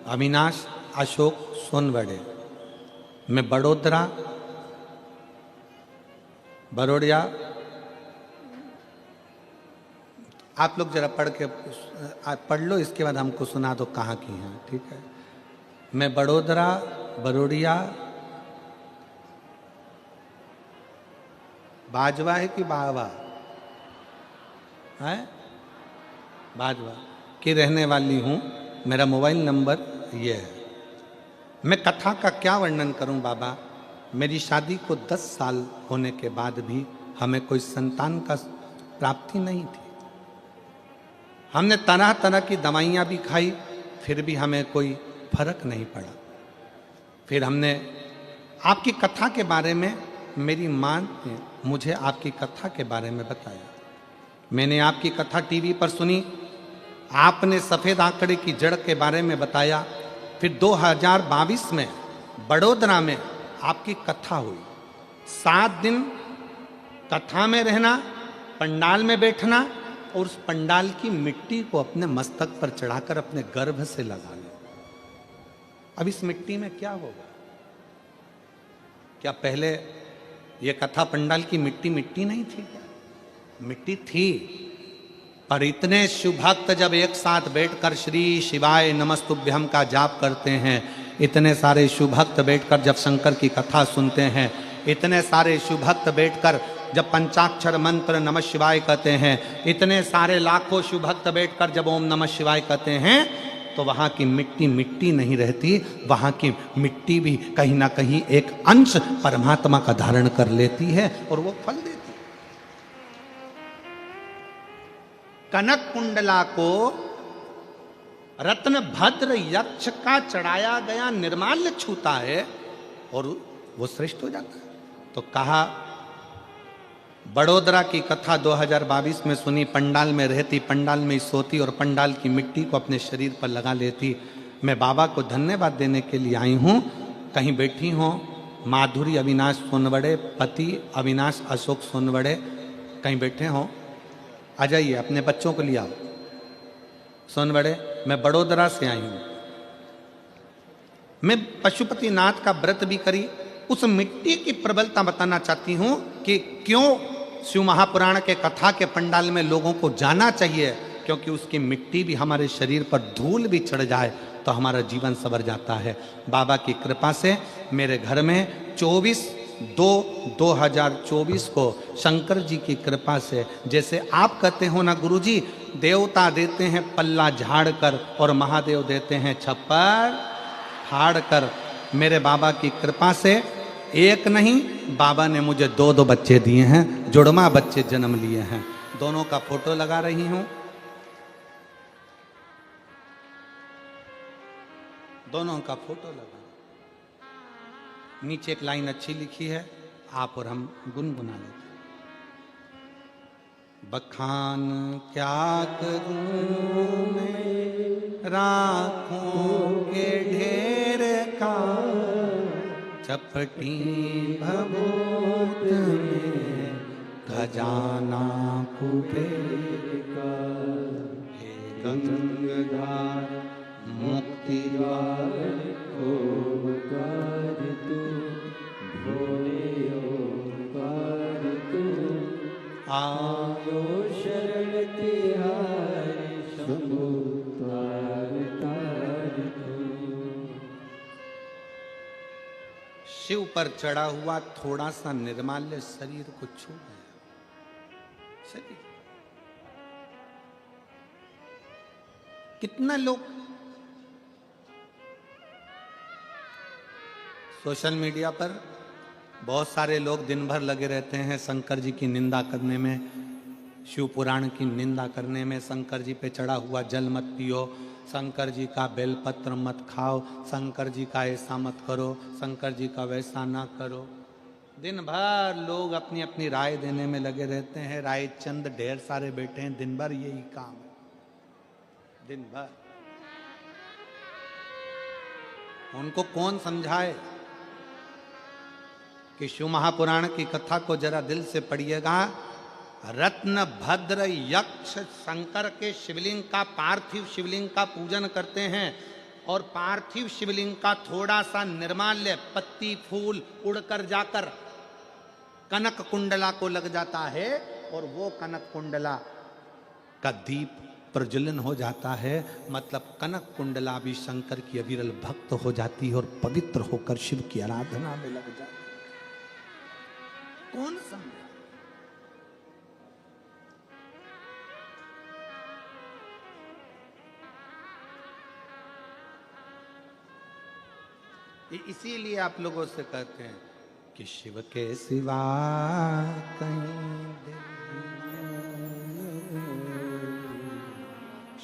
अविनाश अशोक सोनवड़े, मैं बड़ोड़िया आप लोग जरा पढ़ लो, इसके बाद हमको सुना दो कहाँ की हैं, ठीक है। मैं बड़ोदरा, बरोड़िया, बाजवा है कि बावा है, बाजवा की रहने वाली हूँ। मेरा मोबाइल नंबर ये है। मैं कथा का क्या वर्णन करूं बाबा। मेरी शादी को 10 साल होने के बाद भी हमें कोई संतान का प्राप्ति नहीं थी। हमने तरह तरह की दवाइयाँ भी खाई, फिर भी हमें कोई फर्क नहीं पड़ा। फिर हमने आपकी कथा के बारे में, मेरी माँ ने मुझे आपकी कथा के बारे में बताया। मैंने आपकी कथा टीवी पर सुनी, आपने सफ़ेद आंकड़े की जड़ के बारे में बताया। फिर 2022 में बड़ोदरा में आपकी कथा हुई। 7 दिन कथा में रहना, पंडाल में बैठना और उस पंडाल की मिट्टी को अपने मस्तक पर चढ़ाकर अपने गर्भ से लगा लें। अब इस मिट्टी में क्या होगा? क्या पहले ये कथा पंडाल की मिट्टी नहीं थी क्या? मिट्टी थी, पर इतने शुभ भक्त जब एक साथ बैठकर श्री शिवाय नमस्तुभ्यम का जाप करते हैं, इतने सारे शुभ भक्त बैठकर जब शंकर की कथा सुनते हैं, इतने सारे शुभ भक्त बैठकर जब पंचाक्षर मंत्र नमः शिवाय कहते हैं, इतने सारे लाखों शुभ भक्त बैठकर जब ओम नमः शिवाय कहते हैं, तो वहाँ की मिट्टी नहीं रहती। वहाँ की मिट्टी भी कहीं ना कहीं एक अंश परमात्मा का धारण कर लेती है और वो फल देती है। कनक कुंडला को रत्न भद्र यक्ष का चढ़ाया गया निर्माल्य छूता है और वो श्रेष्ठ हो जाता है। तो कहा, बड़ोदरा की कथा 2022 में सुनी, पंडाल में रहती, पंडाल में सोती और पंडाल की मिट्टी को अपने शरीर पर लगा लेती। मैं बाबा को धन्यवाद देने के लिए आई हूँ। कहीं बैठी हो माधुरी अविनाश सोनवड़े, पति अविनाश अशोक सोनवड़े, कहीं बैठे हो, आ जाइए, अपने बच्चों को ले आओ। सोनवड़े, मैं बड़ोदरा से आई हूँ। मैं पशुपतिनाथ का व्रत भी करी। उस मिट्टी की प्रबलता बताना चाहती हूँ कि क्यों शिव महापुराण के कथा के पंडाल में लोगों को जाना चाहिए, क्योंकि उसकी मिट्टी भी हमारे शरीर पर धूल भी चढ़ जाए तो हमारा जीवन संवर जाता है। बाबा की कृपा से मेरे घर में 24/2/2024 को शंकर जी की कृपा से, जैसे आप कहते हो ना गुरुजी, देवता देते हैं पल्ला झाड़ कर और महादेव देते हैं छप्पर फाड़ कर, मेरे बाबा की कृपा से एक नहीं, बाबा ने मुझे 2 बच्चे दिए हैं, जुड़वा बच्चे जन्म लिए हैं। दोनों का फोटो लगा रही हूं, दोनों का फोटो लगा। नीचे एक लाइन अच्छी लिखी है, आप और हम गुनगुना लेते। बखान क्या करूं मैं राखों के ढेर का, चपटी भभूत में खजाना कुबेर का। हे गंगाधार मुक्ति द्वार ओंकार तू, भोले ओंकार तू, आयो शरण तिहारी शंभु तार तार तू। शिव पर चढ़ा हुआ थोड़ा सा निर्माल्य शरीर को छू गया। शरीर कितना लोग सोशल मीडिया पर, बहुत सारे लोग दिन भर लगे रहते हैं शंकर जी की निंदा करने में, शिव पुराण की निंदा करने में। शंकर जी पे चढ़ा हुआ जल मत पियो, शंकर जी का बेलपत्र मत खाओ, शंकर जी का ऐसा मत करो, शंकर जी का वैसा ना करो। दिन भर लोग अपनी अपनी राय देने में लगे रहते हैं। राय चंद ढेर सारे बैठे हैं, दिन भर यही काम है, दिन भर। उनको कौन समझाए कि शिव महापुराण की कथा को जरा दिल से पढ़िएगा। रत्न भद्र यक्ष शंकर के शिवलिंग का, पार्थिव शिवलिंग का पूजन करते हैं और पार्थिव शिवलिंग का थोड़ा सा निर्माल्य पत्ती फूल उड़कर जाकर कनक कुंडला को लग जाता है और वो कनक कुंडला का दीप प्रज्वलन हो जाता है, मतलब कनक कुंडला भी शंकर की अविरल भक्त हो जाती है और पवित्र होकर शिव की आराधना में लग जाती है। कौन समझा? इसीलिए आप लोगों से कहते हैं कि शिव के सिवा कहीं दिल,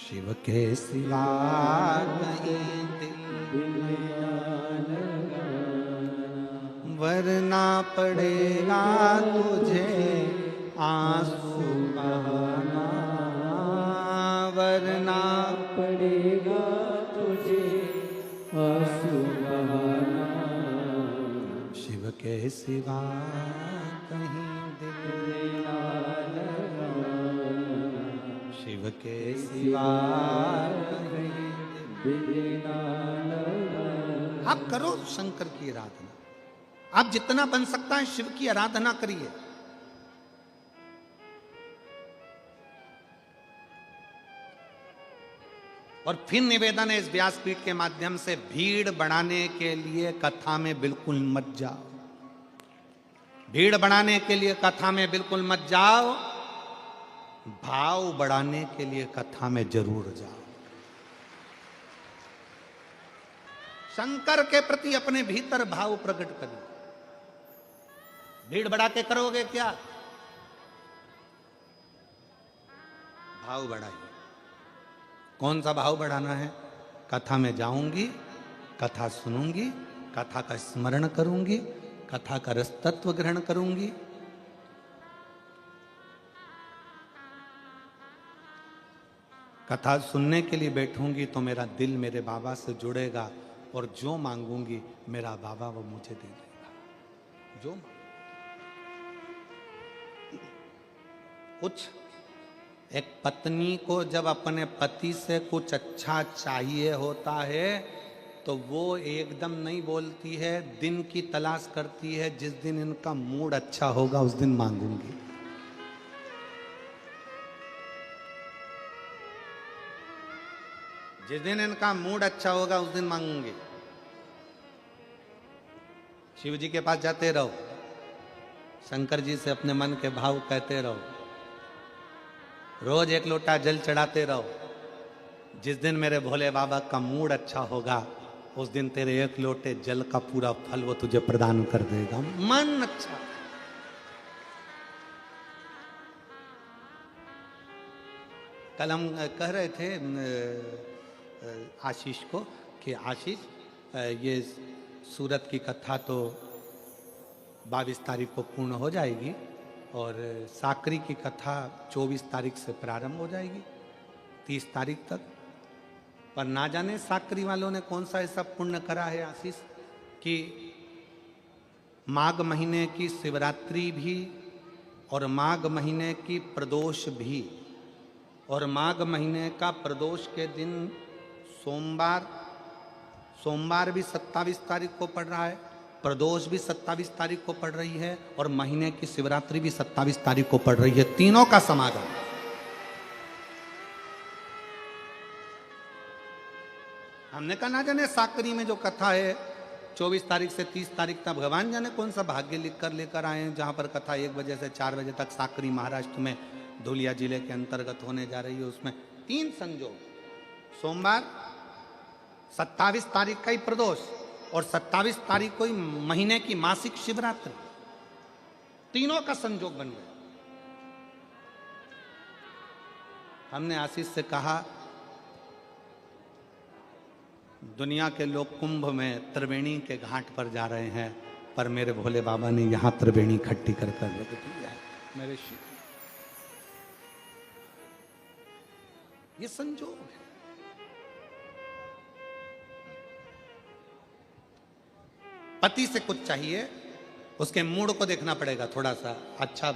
शिव के सिवा कहीं दिल वरना पड़ेगा तुझे आंसू बहाना, वरना पड़ेगा तुझे आंसू बहाना। शिव के सिवा कहीं दिल ना लगाना, शिव के सिवा कहीं दिल ना लगाना। आप करो शंकर की आराधना, आप जितना बन सकता है शिव की आराधना करिए। और फिर निवेदन है इस व्यासपीठ के माध्यम से, भीड़ बढ़ाने के लिए कथा में बिल्कुल मत जाओ, भीड़ बढ़ाने के लिए कथा में बिल्कुल मत जाओ, भाव बढ़ाने के लिए कथा में जरूर जाओ। शंकर के प्रति अपने भीतर भाव प्रकट करिए। भीड़ बढ़ा के करोगे क्या? भाव बढ़ाइए। कौन सा भाव बढ़ाना है? कथा में जाऊंगी, कथा सुनूंगी, कथा का स्मरण करूंगी, कथा का रस तत्व ग्रहण करूंगी। कथा सुनने के लिए बैठूंगी तो मेरा दिल मेरे बाबा से जुड़ेगा और जो मांगूंगी मेरा बाबा वो मुझे दे देगा। जो कुछ एक पत्नी को जब अपने पति से कुछ अच्छा चाहिए होता है तो वो एकदम नहीं बोलती है, दिन की तलाश करती है, जिस दिन इनका मूड अच्छा होगा उस दिन मांगूंगी। जिस दिन इनका मूड अच्छा होगा उस दिन मांगूंगी। शिव जी के पास जाते रहो, शंकर जी से अपने मन के भाव कहते रहो, रोज एक लोटा जल चढ़ाते रहो। जिस दिन मेरे भोले बाबा का मूड अच्छा होगा उस दिन तेरे एक लोटे जल का पूरा फल वो तुझे प्रदान कर देगा। मन अच्छा। कल हम कह रहे थे आशीष को कि आशीष ये सूरत की कथा तो 22 तारीख को पूर्ण हो जाएगी और साकरी की कथा 24 तारीख से प्रारंभ हो जाएगी 30 तारीख तक। पर ना जाने साकरी वालों ने कौन सा ऐसा पुण्य करा है आशीष कि माघ महीने की शिवरात्रि भी और माघ महीने की प्रदोष भी, और माघ महीने का प्रदोष के दिन सोमवार भी 27 तारीख को पड़ रहा है, प्रदोष भी 27 तारीख को पड़ रही है और महीने की शिवरात्रि भी 27 तारीख को पड़ रही है। तीनों का समागम। हमने कहा ना जाने साकरी में जो कथा है 24 तारीख से 30 तारीख तक, भगवान जाने कौन सा भाग्य लिखकर लेकर आए हैं जहां पर कथा 1 बजे से 4 बजे तक साकरी महाराष्ट्र में धुलिया जिले के अंतर्गत होने जा रही है। उसमें 3 संजोग, सोमवार 27 तारीख का ही प्रदोष और 27 तारीख को ही महीने की मासिक शिवरात्रि, तीनों का संजोग बन गया। हमने आशीष से कहा दुनिया के लोग कुंभ में त्रिवेणी के घाट पर जा रहे हैं, पर मेरे भोले बाबा ने यहां त्रिवेणी इकट्ठी कर कर रख दी है। मेरे शिव, ये संजोग है। पति से कुछ चाहिए, उसके मूड को देखना पड़ेगा थोड़ा सा। अच्छा,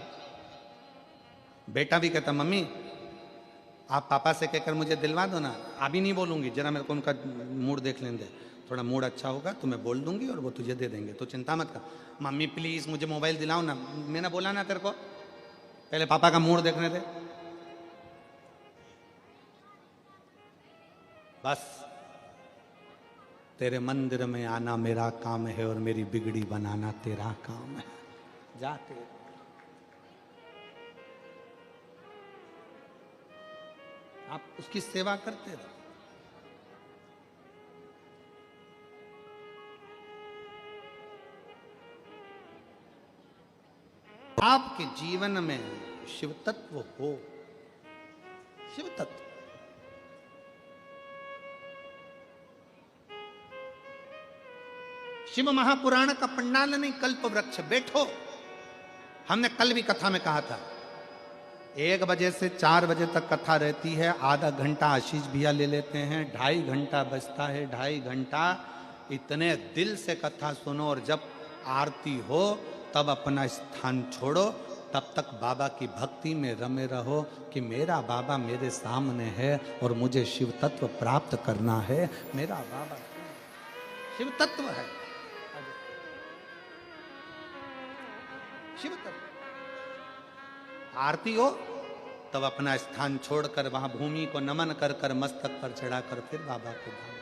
बेटा भी कहता मम्मी आप पापा से कहकर मुझे दिलवा दो ना। अभी नहीं बोलूंगी, जरा मेरे को उनका मूड देख लेने दे, थोड़ा मूड अच्छा होगा तो मैं बोल दूंगी और वो तुझे दे देंगे, तो चिंता मत कर। मम्मी प्लीज मुझे मोबाइल दिलाओ ना। मैंने बोला ना तेरे को, पहले पापा का मूड देखने दे। बस तेरे मंदिर में आना मेरा काम है और मेरी बिगड़ी बनाना तेरा काम है। जाते आप उसकी सेवा करते रहो। आपके जीवन में शिव तत्व हो, शिव तत्व। शिव महापुराण का पंडाल नहीं, कल्प वृक्ष। बैठो, हमने कल भी कथा में कहा था 1 बजे से 4 बजे तक कथा रहती है। आधा घंटा आशीष भैया ले लेते हैं, 2.5 घंटा बजता है। 2.5 घंटा इतने दिल से कथा सुनो, और जब आरती हो तब अपना स्थान छोड़ो। तब तक बाबा की भक्ति में रमे रहो कि मेरा बाबा मेरे सामने है और मुझे शिव तत्व प्राप्त करना है। मेरा बाबा शिव तत्व है, शिव तत्व। आरती हो तब अपना स्थान छोड़कर वहां भूमि को नमन कर कर मस्तक पर चढ़ाकर फिर बाबा के धाम।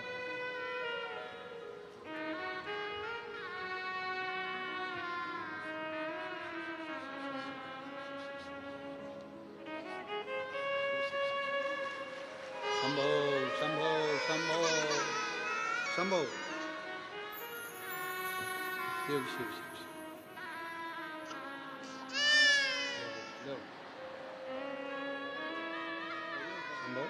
शंभो शंभो शंभो शंभो शिव शिव शिव शिव शंभो।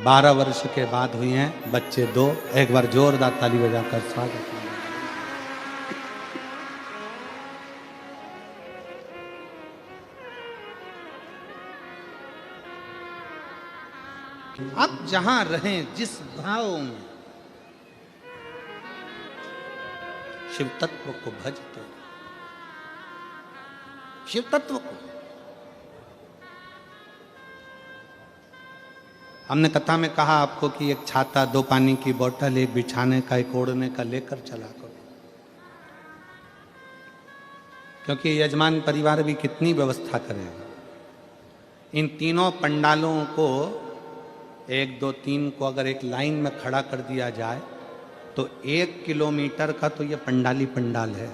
बारह वर्ष के बाद हुई हैं बच्चे 2। एक बार जोरदार ताली बजाकर स्वागत। आप जहां रहें, जिस भाव में शिव तत्व को भजते, शिव तत्व को। हमने कथा में कहा आपको कि एक छाता, 2 पानी की बोतल, एक बिछाने का, एक ओढ़ने का लेकर चला करो, क्योंकि यजमान परिवार भी कितनी व्यवस्था करेगा। इन तीनों पंडालों को 1 2 3 को अगर एक लाइन में खड़ा कर दिया जाए तो 1 किलोमीटर का तो ये पंडाली पंडाल है।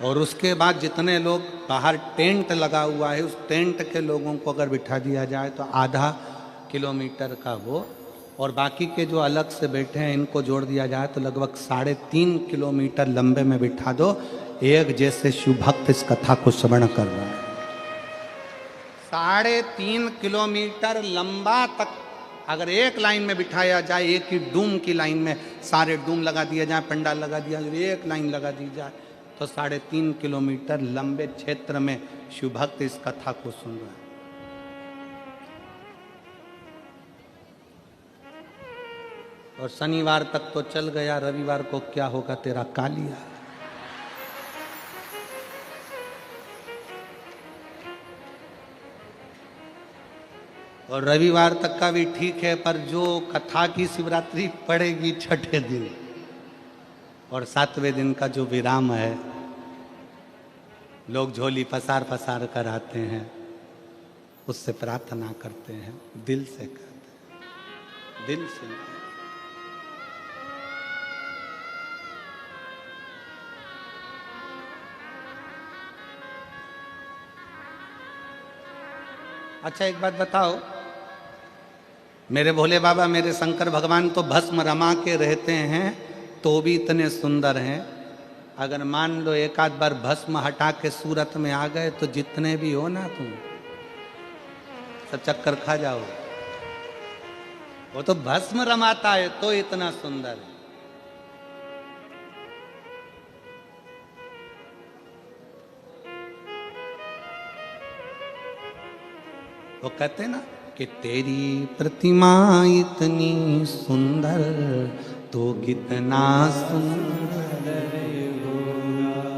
और उसके बाद जितने लोग बाहर टेंट लगा हुआ है, उस टेंट के लोगों को अगर बिठा दिया जाए तो आधा किलोमीटर का वो, और बाकी के जो अलग से बैठे हैं इनको जोड़ दिया जाए तो लगभग 3.5 किलोमीटर लंबे में बिठा दो। एक जैसे शिव भक्त इस कथा को श्रवण कर रहा है। 3.5 किलोमीटर लंबा तक अगर एक लाइन में बिठाया जाए, एक ही डूम की लाइन में सारे डूम लगा दिया जाए, पंडाल लगा दिया जाए, एक लाइन लगा दी जाए तो 3.5 किलोमीटर लंबे क्षेत्र में शिव भक्त इस कथा को सुन रहा है। और शनिवार तक तो चल गया, रविवार को क्या होगा तेरा कालिया। और रविवार तक का भी ठीक है, पर जो कथा की शिवरात्रि पड़ेगी 6ठे दिन और 7वें दिन का जो विराम है, लोग झोली पसार पसार कर आते हैं, उससे प्रार्थना करते हैं, दिल से करते हैं, दिल से। अच्छा एक बात बताओ, मेरे भोले बाबा, मेरे शंकर भगवान तो भस्म रमा के रहते हैं तो भी इतने सुंदर हैं। अगर मान लो एक आध बार भस्म हटा के सूरत में आ गए तो जितने भी हो ना तुम सब चक्कर खा जाओ। वो तो भस्म रमाता है तो इतना सुंदर है। वो कहते हैं ना, कि तेरी प्रतिमा इतनी सुंदर तो कितना सुंदर होगा।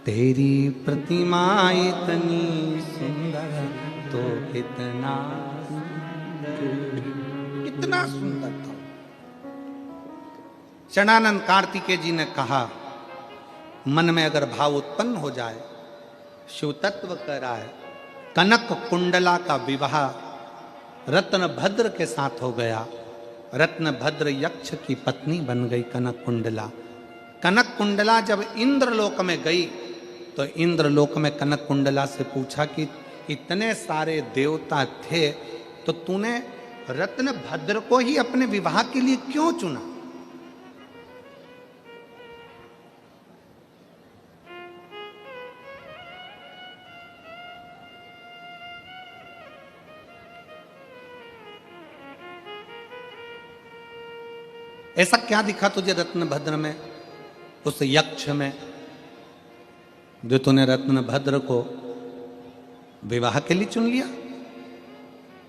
तेरी प्रतिमा इतनी सुंदर तो कितना कितना सुंदर था। चरणानंद कार्तिकेय जी ने कहा, मन में अगर भाव उत्पन्न हो जाए, शिव तत्व कह रहा है, कनक कुंडला का विवाह रत्न भद्र के साथ हो गया। रत्न भद्र यक्ष की पत्नी बन गई कनक कुंडला। कनक कुंडला जब इंद्रलोक में गई तो इंद्रलोक में कनक कुंडला से पूछा कि इतने सारे देवता थे तो तूने रत्न भद्र को ही अपने विवाह के लिए क्यों चुना? ऐसा क्या दिखा तुझे रत्नभद्र में, उस यक्ष में, जो तूने रत्नभद्र को विवाह के लिए चुन लिया?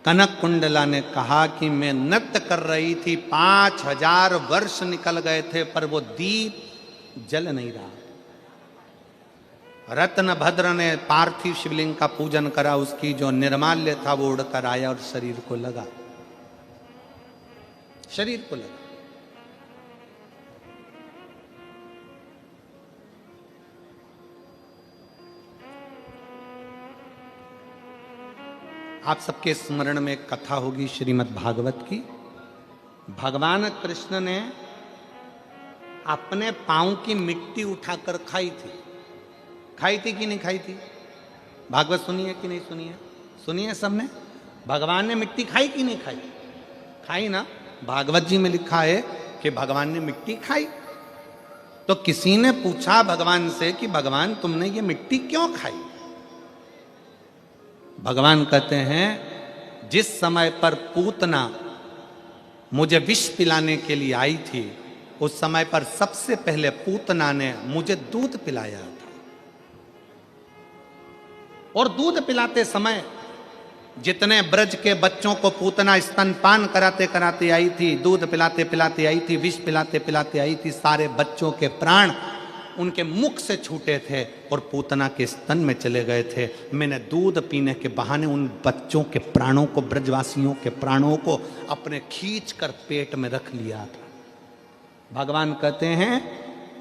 कनक कुंडला ने कहा कि मैं नृत्य कर रही थी, 5000 वर्ष निकल गए थे पर वो दीप जल नहीं रहा। रत्नभद्र ने पार्थिव शिवलिंग का पूजन करा, उसकी जो निर्माल्य था वो उड़कर आया और शरीर को लगा, शरीर को लगा। आप सबके स्मरण में एक कथा होगी श्रीमद् भागवत की। भगवान कृष्ण ने अपने पांव की मिट्टी उठाकर खाई थी। खाई थी कि नहीं खाई थी? भागवत सुनिए कि नहीं सुनिए? सुनिए सबने। भगवान ने मिट्टी खाई कि नहीं खाई? खाई ना। भागवत जी में लिखा है कि भगवान ने मिट्टी खाई। तो किसी ने पूछा भगवान से कि भगवान तुमने ये मिट्टी क्यों खाई? भगवान कहते हैं, जिस समय पर पूतना मुझे विष पिलाने के लिए आई थी, उस समय पर सबसे पहले पूतना ने मुझे दूध पिलाया था। और दूध पिलाते समय जितने ब्रज के बच्चों को पूतना स्तनपान कराते कराते आई थी, दूध पिलाते पिलाते आई थी, विष पिलाते पिलाते आई थी, सारे बच्चों के प्राण उनके मुख से छूटे थे और पूतना के स्तन में चले गए थे। मैंने दूध पीने के बहाने उन बच्चों के प्राणों को, ब्रजवासियों के प्राणों को अपने खींच कर पेट में रख लिया था। भगवान कहते हैं,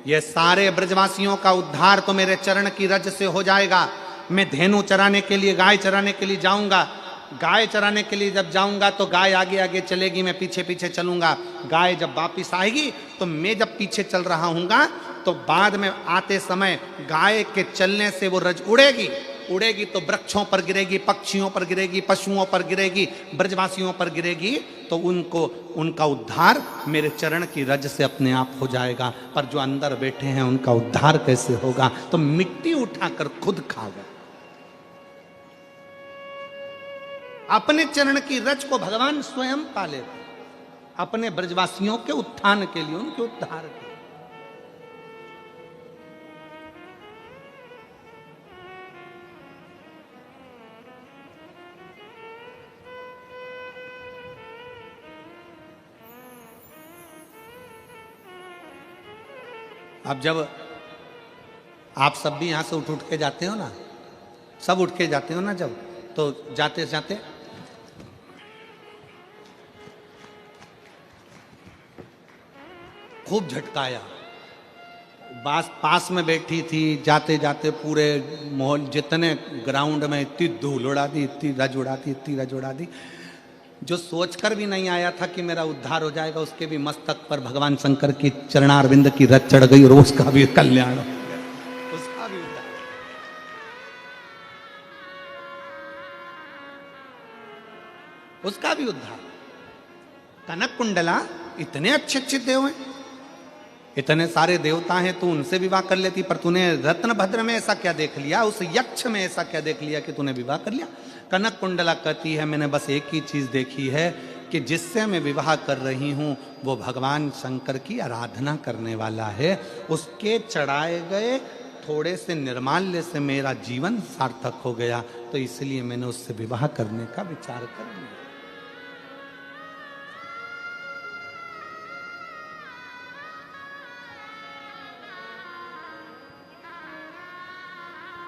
ये सारे ब्रजवासियों का उद्धार तो मेरे चरण की रज से हो जाएगा। मैं धेनु चराने के लिए, गाय चराने के लिए जाऊंगा। गाय चराने के लिए जब जाऊंगा तो गाय आगे आगे चलेगी, मैं पीछे पीछे चलूंगा। गाय जब वापिस आएगी तो मैं जब पीछे चल रहा हूँगा तो बाद में आते समय गाय के चलने से वो रज उड़ेगी। उड़ेगी तो वृक्षों पर गिरेगी, पक्षियों पर गिरेगी, पशुओं पर गिरेगी, ब्रजवासियों पर गिरेगी, तो उनको, उनका उद्धार मेरे चरण की रज से अपने आप हो जाएगा। पर जो अंदर बैठे हैं उनका उद्धार कैसे होगा? तो मिट्टी उठाकर खुद खा गए। अपने चरण की रज को भगवान स्वयं पाले, अपने ब्रजवासियों के उत्थान के लिए, उनके उद्धार के लिए। अब जब आप सब भी यहां से उठ उठ के जाते हो ना, सब उठ के जाते हो ना, जब तो जाते जाते खूब झटकाया। पास में बैठी थी, जाते जाते पूरे माहौल, जितने ग्राउंड में इतनी धूल उड़ा दी, इतनी रज उड़ा दी, इतनी रज उड़ा दी। जो सोचकर भी नहीं आया था कि मेरा उद्धार हो जाएगा, उसके भी मस्तक पर भगवान शंकर की चरणारविंद की रज चढ़ गई और उसका भी कल्याण हो गया, उसका भी उद्धार। उसका भी उद्धार। कनक कुंडला इतने अच्छे अच्छे देव हैं, इतने सारे देवता हैं, तू उनसे विवाह कर लेती, पर तूने रत्नभद्र में ऐसा क्या देख लिया, उस यक्ष में ऐसा क्या देख लिया कि तूने विवाह कर लिया? कनक कुंडला कहती है, मैंने बस एक ही चीज देखी है कि जिससे मैं विवाह कर रही हूं वो भगवान शंकर की आराधना करने वाला है। उसके चढ़ाए गए थोड़े से निर्माल्य से मेरा जीवन सार्थक हो गया, तो इसलिए मैंने उससे विवाह करने का विचार कर लिया।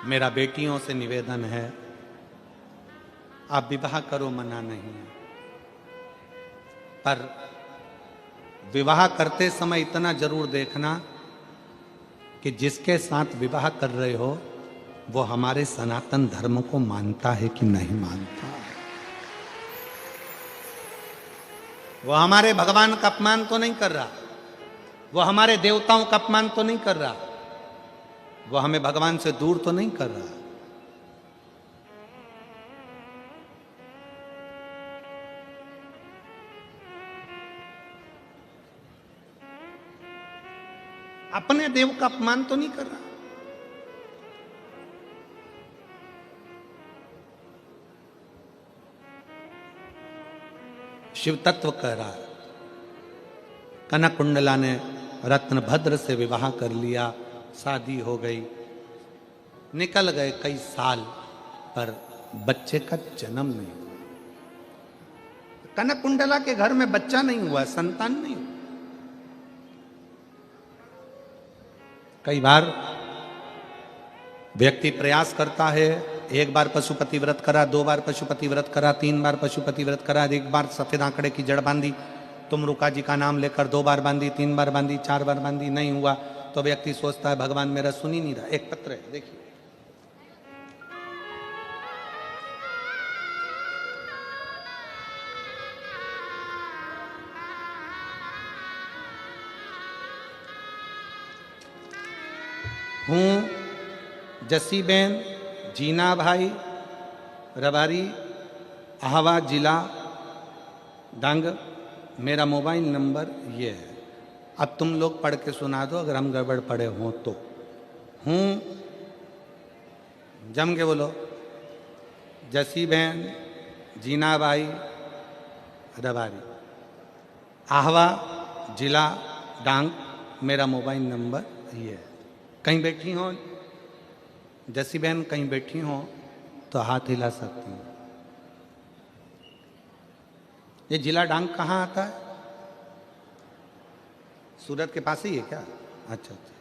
मेरा बेटियों से निवेदन है, आप विवाह करो, मना नहीं है, पर विवाह करते समय इतना जरूर देखना कि जिसके साथ विवाह कर रहे हो वो हमारे सनातन धर्म को मानता है कि नहीं मानता। वो हमारे भगवान का अपमान तो नहीं कर रहा, वो हमारे देवताओं का अपमान तो नहीं कर रहा, वो हमें भगवान से दूर तो नहीं कर रहा। अपने देव का अपमान तो नहीं कर रहा। शिव तत्व कह रहा है, कनक कुंडला ने रत्नभद्र से विवाह कर लिया, शादी हो गई, निकल गए कई साल, पर बच्चे का जन्म नहीं हुआ। कनक कुंडला के घर में बच्चा नहीं हुआ, संतान नहीं हुआ। कई बार व्यक्ति प्रयास करता है, एक बार पशुपति व्रत करा, 2 बार पशुपति व्रत करा, 3 बार पशुपति व्रत करा, 1 बार सफेद आंकड़े की जड़ बांधी, तुमरुका जी का नाम लेकर 2 बार बांधी, 3 बार बांधी, 4 बार बांधी, नहीं हुआ, तो व्यक्ति सोचता है भगवान मेरा सुन ही नहीं रहा। एक पत्र है, देखिए, हूँ जसीबेन जीना भाई रबारी, आहवा जिला डांग, मेरा मोबाइल नंबर ये है। अब तुम लोग पढ़ के सुना दो अगर हम गड़बड़ पढ़े हों तो। हूँ, जम के बोलो, जसीबेन जीना भाई रबारी, आहवा जिला डांग, मेरा मोबाइल नंबर ये है। कहीं बैठी हो जैसी बहन, कहीं बैठी हो तो हाथ हिला सकती हो। ये जिला डांग कहाँ आता है? सूरत के पास ही है क्या? अच्छा अच्छा।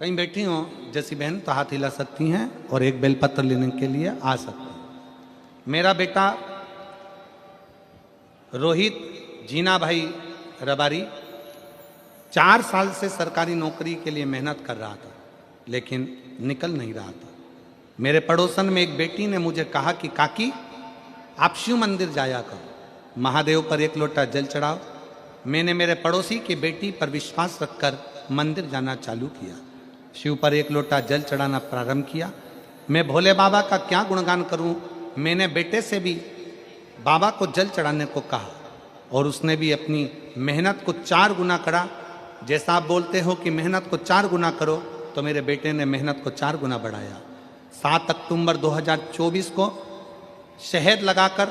कहीं बैठी हो जैसी बहन तो हाथ हिला सकती हैं और एक बेलपत्र लेने के लिए आ सकती हैं। मेरा बेटा रोहित जीना भाई रबारी 4 साल से सरकारी नौकरी के लिए मेहनत कर रहा था, लेकिन निकल नहीं रहा था। मेरे पड़ोसन में एक बेटी ने मुझे कहा कि काकी आप शिव मंदिर जाया करो, महादेव पर 1 लोटा जल चढ़ाओ। मैंने मेरे पड़ोसी की बेटी पर विश्वास रखकर मंदिर जाना चालू किया, शिव पर 1 लोटा जल चढ़ाना प्रारंभ किया। मैं भोले बाबा का क्या गुणगान करूं। मैंने बेटे से भी बाबा को जल चढ़ाने को कहा और उसने भी अपनी मेहनत को 4 गुना करा। जैसा आप बोलते हो कि मेहनत को 4 गुना करो, तो मेरे बेटे ने मेहनत को 4 गुना बढ़ाया। 7 अक्टूबर 2024 को शहद लगाकर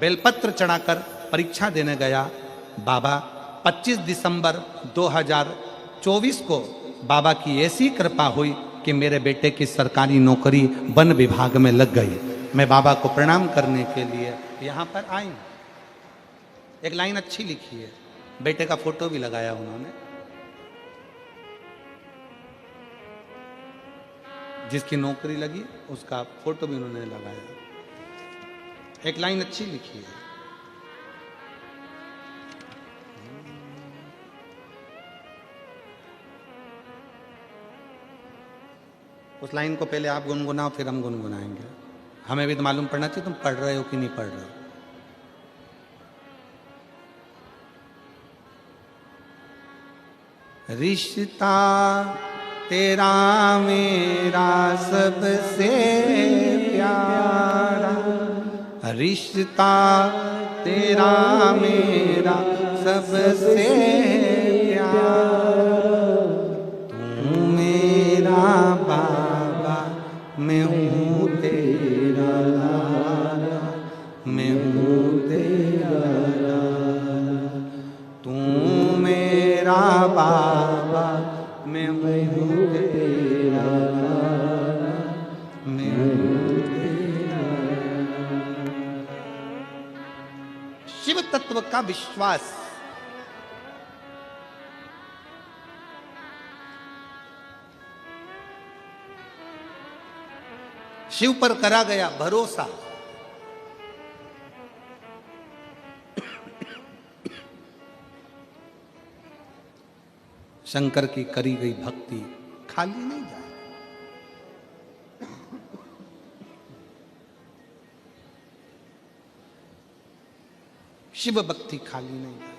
बेलपत्र चढ़ाकर परीक्षा देने गया। बाबा 25 दिसंबर 2024 को बाबा की ऐसी कृपा हुई कि मेरे बेटे की सरकारी नौकरी वन विभाग में लग गई। मैं बाबा को प्रणाम करने के लिए यहाँ पर आई। एक लाइन अच्छी लिखी है, बेटे का फोटो भी लगाया उन्होंने। जिसकी नौकरी लगी उसका फोटो भी उन्होंने लगाया। एक लाइन अच्छी लिखी है, उस लाइन को पहले आप गुनगुनाओ फिर हम गुनगुनाएंगे। हमें भी तो मालूम पड़ना चाहिए तुम पढ़ रहे हो कि नहीं पढ़ रहे हो। रिश्ता तेरा मेरा सबसे प्यारा, रिश्ता तेरा मेरा सबसे प्यारा, तू मेरा बाबा मैं हूँ तेरा लाला, मैं हूँ तेरा लाला, तू मेरा बाबा मैं हूँ तेरा लाला, मैं हूँ तेरा लाला। शिव तत्व का विश्वास शिव पर करा गया भरोसा। शंकर की करी गई भक्ति खाली नहीं जाए। शिव भक्ति खाली नहीं जाए।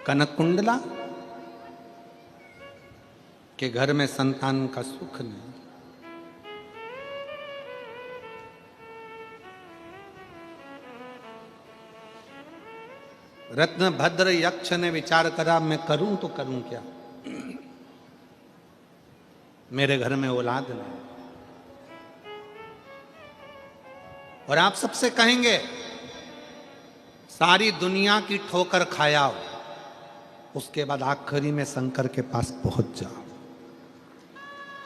कनक कुंडला के घर में संतान का सुख नहीं। रत्नभद्र यक्ष ने विचार करा, मैं करूं तो करूं क्या, मेरे घर में औलाद नहीं। और आप सबसे कहेंगे सारी दुनिया की ठोकर खाया, उसके बाद आखिरी में शंकर के पास पहुंच जाओ,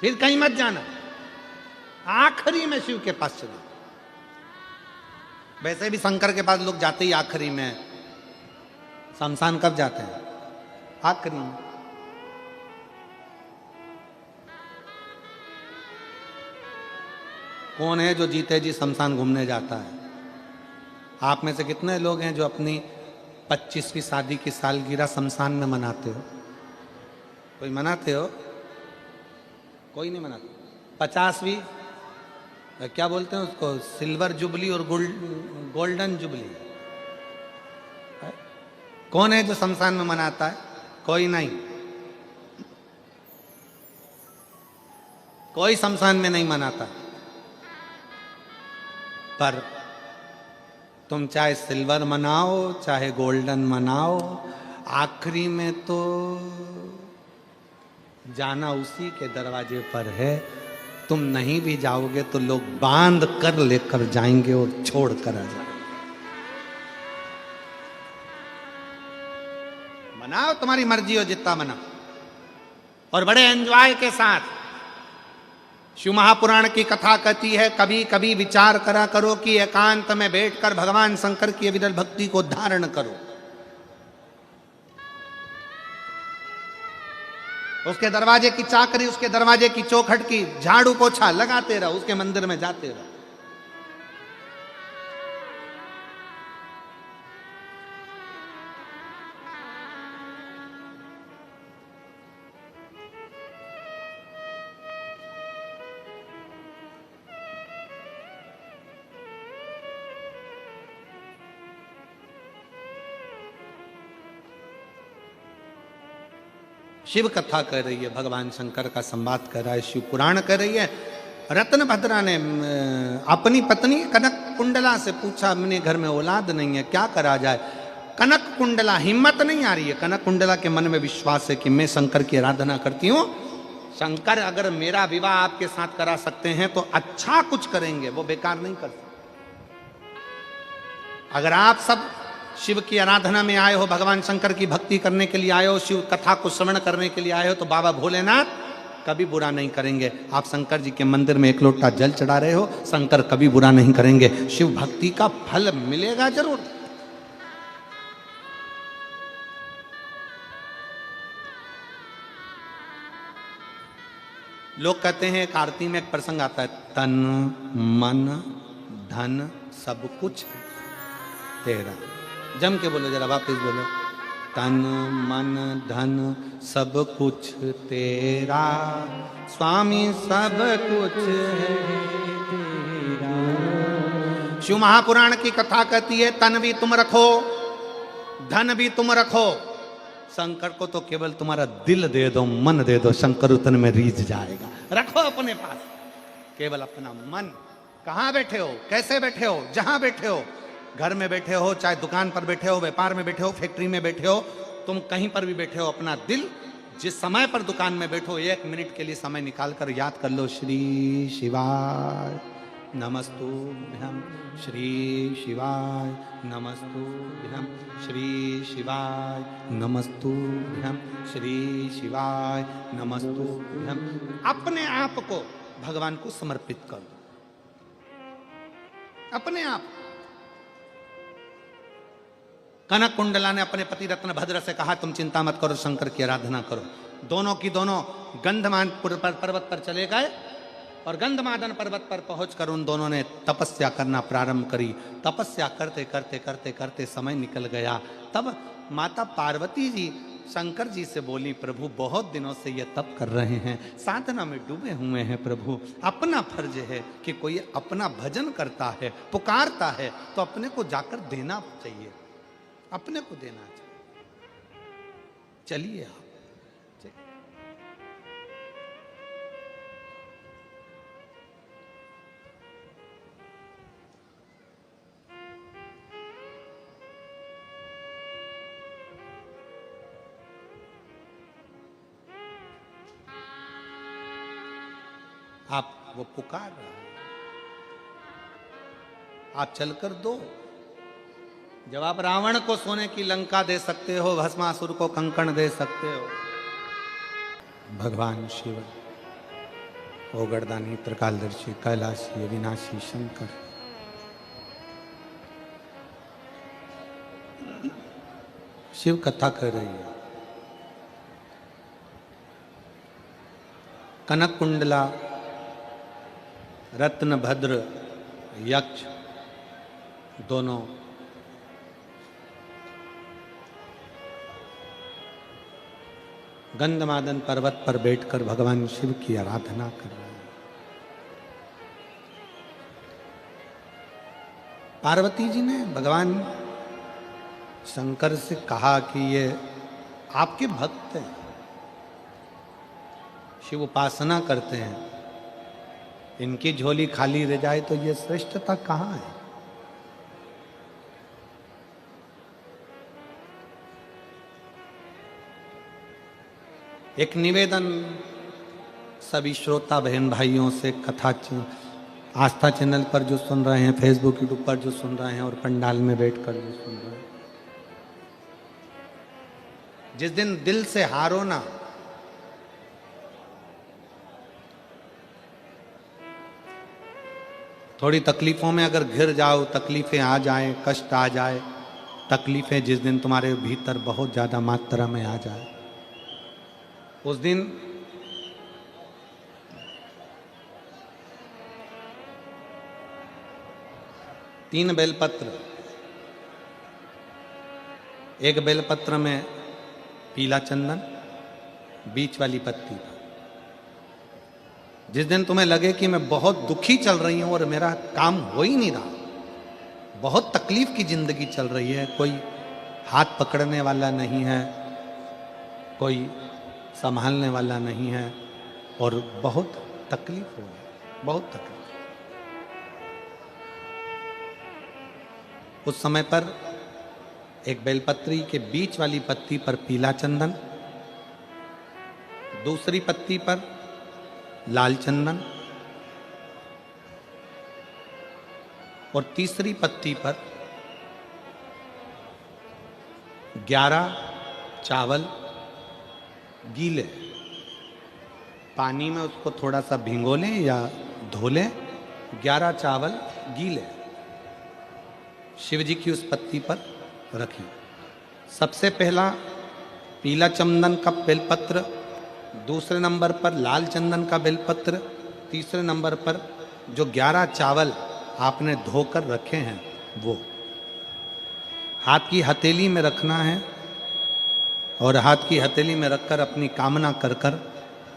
फिर कहीं मत जाना, आखिरी में शिव के पास चलो। वैसे भी शंकर के पास लोग जाते ही आखिरी में। शमशान कब जाते हैं? आखिरी में। कौन है जो जीते जी शमशान घूमने जाता है? आप में से कितने लोग हैं जो अपनी 25वीं शादी की सालगिरह शमशान में मनाते हो? कोई मनाते हो? कोई नहीं मनाते। 50वीं क्या बोलते हैं उसको, सिल्वर जुबली और गोल्डन जुबली, कौन है जो शमशान में मनाता है? कोई नहीं। कोई शमशान में नहीं मनाता। पर तुम चाहे सिल्वर मनाओ चाहे गोल्डन मनाओ, आखिरी में तो जाना उसी के दरवाजे पर है। तुम नहीं भी जाओगे तो लोग बांध कर लेकर जाएंगे और छोड़ कर आ जाएंगे। मनाओ, तुम्हारी मर्जी हो जितना मनाओ, और बड़े एंजॉय के साथ। शिव महापुराण की कथा कहती है, कभी कभी विचार करा करो कि एकांत में बैठकर भगवान शंकर की अविरल भक्ति को धारण करो। उसके दरवाजे की चाकरी, उसके दरवाजे की चौखट की झाड़ू पोछा लगाते रहो, उसके मंदिर में जाते रहो। शिव कथा कर रही है, भगवान शंकर का संवाद कर रहा है, शिव पुराण कर रही है। रत्नभद्रा ने अपनी पत्नी कनक कुंडला से पूछा, अपने घर में औलाद नहीं है, क्या करा जाए? कनक कुंडला, हिम्मत नहीं आ रही है। कनक कुंडला के मन में विश्वास है कि मैं शंकर की आराधना करती हूँ, शंकर अगर मेरा विवाह आपके साथ करा सकते हैं तो अच्छा कुछ करेंगे, वो बेकार नहीं कर सकते। अगर आप सब शिव की आराधना में आए हो, भगवान शंकर की भक्ति करने के लिए आए हो, शिव कथा को श्रवण करने के लिए आए हो, तो बाबा भोलेनाथ कभी बुरा नहीं करेंगे। आप शंकर जी के मंदिर में एक लोटा जल चढ़ा रहे हो, शंकर कभी बुरा नहीं करेंगे। शिव भक्ति का फल मिलेगा जरूर। लोग कहते हैं, एक आरती में एक प्रसंग आता है, तन मन धन सब कुछ तेरा। जम के बोलो जरा, वापिस बोलो, तन मन धन सब कुछ तेरा, स्वामी सब कुछ है तेरा। शिव महापुराण की कथा कहती है, तन भी तुम रखो, धन भी तुम रखो, शंकर को तो केवल तुम्हारा दिल दे दो, मन दे दो, शंकर उतने में रीझ जाएगा। रखो अपने पास केवल अपना मन। कहाँ बैठे हो, कैसे बैठे हो, जहां बैठे हो, घर में बैठे हो, चाहे दुकान पर बैठे हो, व्यापार में बैठे हो, फैक्ट्री में बैठे हो, तुम कहीं पर भी बैठे हो, अपना दिल जिस समय पर दुकान में बैठो, 1 मिनट के लिए समय निकाल कर याद कर लो, श्री शिवाय नमस्तुभ्यं, श्री शिवाय नमस्तुभ्यं, श्री शिवाय नमस्तुभ्यं, श्री शिवाय नमस्तुभ्यं। अपने आप को भगवान को समर्पित कर दो, अपने आप। कनक कुंडला ने अपने पति रत्न भद्र से कहा तुम चिंता मत करो, शंकर की आराधना करो। दोनों की दोनों गंधमान पर्वत पर चले गए और गंधमादन पर्वत पर पहुंचकर उन दोनों ने तपस्या करना प्रारंभ करी। तपस्या करते करते करते करते समय निकल गया। तब माता पार्वती जी शंकर जी से बोली, प्रभु बहुत दिनों से ये तप कर रहे हैं, साधना में डूबे हुए हैं प्रभु, अपना फर्ज है कि कोई अपना भजन करता है, पुकारता है तो अपने को जाकर देना चाहिए, अपने को देना चाहिए। चलिए आप। आप वो पुकार रहा है, आप चलकर दो। जब आप रावण को सोने की लंका दे सकते हो, भस्मासुर को कंकण दे सकते हो, भगवान शिव ओ गर्दानी त्रिकालदर्शी कैलाशी अविनाशी शंकर शिव कथा कर रही है। कनक कुंडला, रत्नभद्र, यक्ष दोनों गंधमादन पर्वत पर बैठकर भगवान शिव की आराधना कर रहे हैं। पार्वती जी ने भगवान शंकर से कहा कि ये आपके भक्त हैं, शिव उपासना करते हैं, इनकी झोली खाली रह जाए तो ये श्रेष्ठता कहाँ है। एक निवेदन सभी श्रोता बहन भाइयों से, कथा आस्था चैनल पर जो सुन रहे हैं, फेसबुक यूट्यूब पर जो सुन रहे हैं और पंडाल में बैठकर जो सुन रहे हैं, जिस दिन दिल से हारो ना, थोड़ी तकलीफों में अगर घिर जाओ, तकलीफें आ जाए, कष्ट आ जाए, तकलीफें जिस दिन तुम्हारे भीतर बहुत ज्यादा मात्रा में आ जाए, उस दिन तीन बेलपत्र, एक बेलपत्र में पीला चंदन, बीच वाली पत्ती पर, जिस दिन तुम्हें लगे कि मैं बहुत दुखी चल रही हूं और मेरा काम हो ही नहीं रहा, बहुत तकलीफ की जिंदगी चल रही है, कोई हाथ पकड़ने वाला नहीं है, कोई संभालने वाला नहीं है और बहुत तकलीफ हो गई, बहुत तकलीफ। उस समय पर एक बेलपत्री के बीच वाली पत्ती पर पीला चंदन, दूसरी पत्ती पर लाल चंदन और तीसरी पत्ती पर 11 चावल गीले, पानी में उसको थोड़ा सा भिगो लें या धो लें, 11 चावल गीले शिव जी की उस पत्ती पर रखिए। सबसे पहला पीला चंदन का बेलपत्र, दूसरे नंबर पर लाल चंदन का बेलपत्र, तीसरे नंबर पर जो 11 चावल आपने धोकर रखे हैं वो हाथ की हथेली में रखना है और हाथ की हथेली में रखकर अपनी कामना कर कर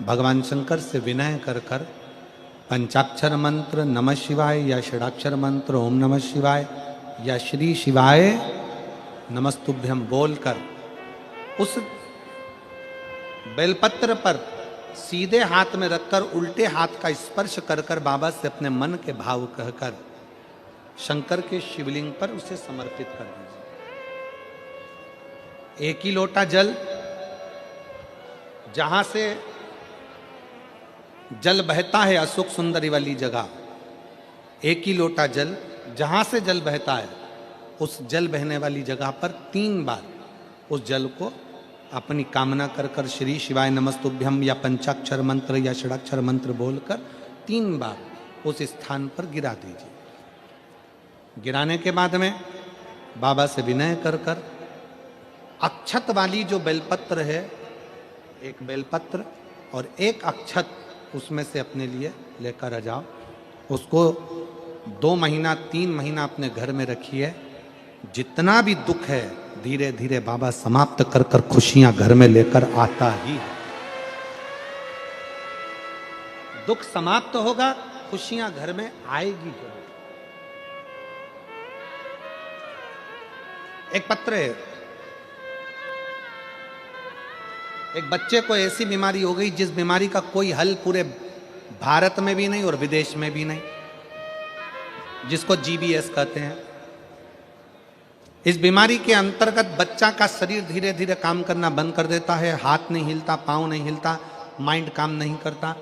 भगवान शंकर से विनय कर कर पंचाक्षर मंत्र नमः शिवाय या षडाक्षर मंत्र ओम नमः शिवाय या श्री शिवाय नमस्तुभ्यम बोलकर उस बेलपत्र पर सीधे हाथ में रखकर उल्टे हाथ का स्पर्श कर कर बाबा से अपने मन के भाव कहकर शंकर के शिवलिंग पर उसे समर्पित कर दीजिए। एक ही लोटा जल, जहां से जल बहता है अशोक सुंदरी वाली जगह, एक ही लोटा जल जहां से जल बहता है उस जल बहने वाली जगह पर 3 बार उस जल को अपनी कामना कर कर श्री शिवाय नमस्तुभ्यम या पंचाक्षर मंत्र या षडाक्षर मंत्र बोलकर 3 बार उस स्थान पर गिरा दीजिए। गिराने के बाद में बाबा से विनय कर कर अक्षत वाली जो बेलपत्र है, एक बेलपत्र और एक अक्षत उसमें से अपने लिए लेकर आ जाओ। उसको 2 महीना 3 महीना अपने घर में रखिए। जितना भी दुख है धीरे धीरे बाबा समाप्त कर कर खुशियां घर में लेकर आता ही है। दुख समाप्त होगा, खुशियां घर में आएगी जरूर। एक पत्र है, एक बच्चे को ऐसी बीमारी हो गई जिस बीमारी का कोई हल पूरे भारत में भी नहीं और विदेश में भी नहीं, जिसको जीबीएस कहते हैं। इस बीमारी के अंतर्गत बच्चा का शरीर धीरे धीरे काम करना बंद कर देता है। हाथ नहीं हिलता, पांव नहीं हिलता, माइंड काम नहीं करता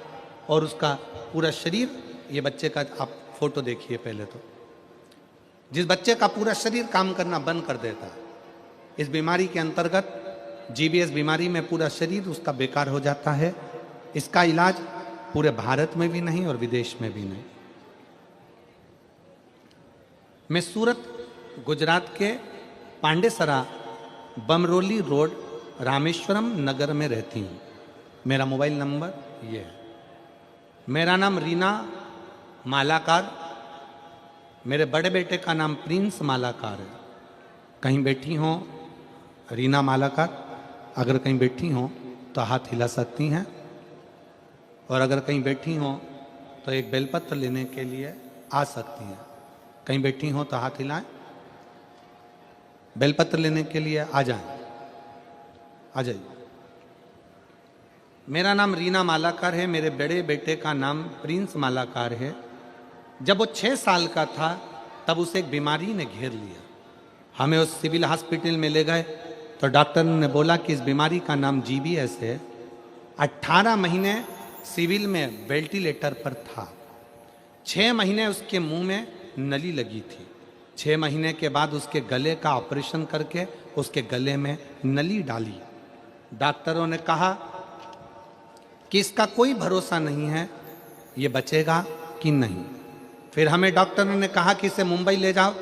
और उसका पूरा शरीर, ये बच्चे का आप फोटो देखिए पहले तो, जिस बच्चे का पूरा शरीर काम करना बंद कर देता है, इस बीमारी के अंतर्गत जीबीएस बीमारी में पूरा शरीर उसका बेकार हो जाता है। इसका इलाज पूरे भारत में भी नहीं और विदेश में भी नहीं। मैं सूरत गुजरात के पांडेसरा बमरोली रोड रामेश्वरम नगर में रहती हूँ। मेरा मोबाइल नंबर ये है। मेरा नाम रीना मालाकार, मेरे बड़े बेटे का नाम प्रिंस मालाकार है। कहीं बैठी हो रीना मालाकार, अगर कहीं बैठी हो तो हाथ हिला सकती हैं, और अगर कहीं बैठी हो तो एक बेलपत्र लेने के लिए आ सकती हैं। कहीं बैठी हो तो हाथ हिलाएं, बेलपत्र लेने के लिए आ जाएं, आ जाइए। मेरा नाम रीना मालाकार है, मेरे बड़े बेटे का नाम प्रिंस मालाकार है। जब वो 6 साल का था तब उसे एक बीमारी ने घेर लिया। हमें उस सिविल हॉस्पिटल में ले गए तो डॉक्टर ने बोला कि इस बीमारी का नाम जीबीएस है। 18 महीने सिविल में वेंटिलेटर पर था। 6 महीने उसके मुंह में नली लगी थी। 6 महीने के बाद उसके गले का ऑपरेशन करके उसके गले में नली डाली। डॉक्टरों ने कहा कि इसका कोई भरोसा नहीं है, ये बचेगा कि नहीं। फिर हमें डॉक्टरों ने कहा कि इसे मुंबई ले जाओ।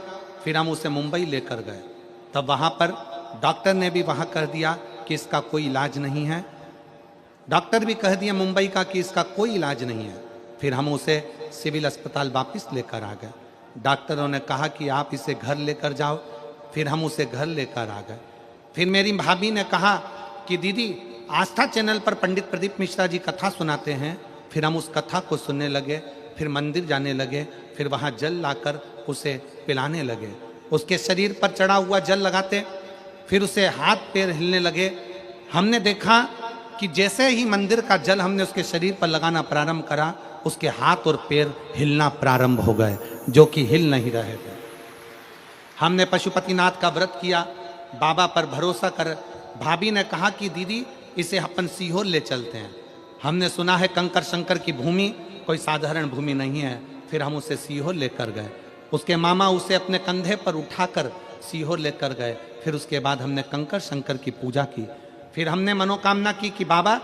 फिर हम उसे मुंबई लेकर गए। तब वहाँ पर डॉक्टर ने भी वहाँ कह दिया कि इसका कोई इलाज नहीं है। डॉक्टर भी कह दिया मुंबई का कि इसका कोई इलाज नहीं है। फिर हम उसे सिविल अस्पताल वापस लेकर आ गए। डॉक्टरों ने कहा कि आप इसे घर लेकर जाओ। फिर हम उसे घर लेकर आ गए। फिर मेरी भाभी ने कहा कि दीदी आस्था चैनल पर पंडित प्रदीप मिश्रा जी कथा सुनाते हैं। फिर हम उस कथा को सुनने लगे। फिर मंदिर जाने लगे। फिर वहाँ जल लाकर उसे पिलाने लगे। उसके शरीर पर चढ़ा हुआ जल लगाते, फिर उसे हाथ पैर हिलने लगे। हमने देखा कि जैसे ही मंदिर का जल हमने उसके शरीर पर लगाना प्रारंभ करा, उसके हाथ और पैर हिलना प्रारंभ हो गए, जो कि हिल नहीं रहे थे। हमने पशुपतिनाथ का व्रत किया, बाबा पर भरोसा कर। भाभी ने कहा कि दीदी इसे अपन सीहोर ले चलते हैं। हमने सुना है कंकर शंकर की भूमि कोई साधारण भूमि नहीं है। फिर हम उसे सीहोर लेकर गए। उसके मामा उसे अपने कंधे पर उठाकर सीहोर लेकर गए। फिर उसके बाद हमने कंकर शंकर की पूजा की। फिर हमने मनोकामना की कि बाबा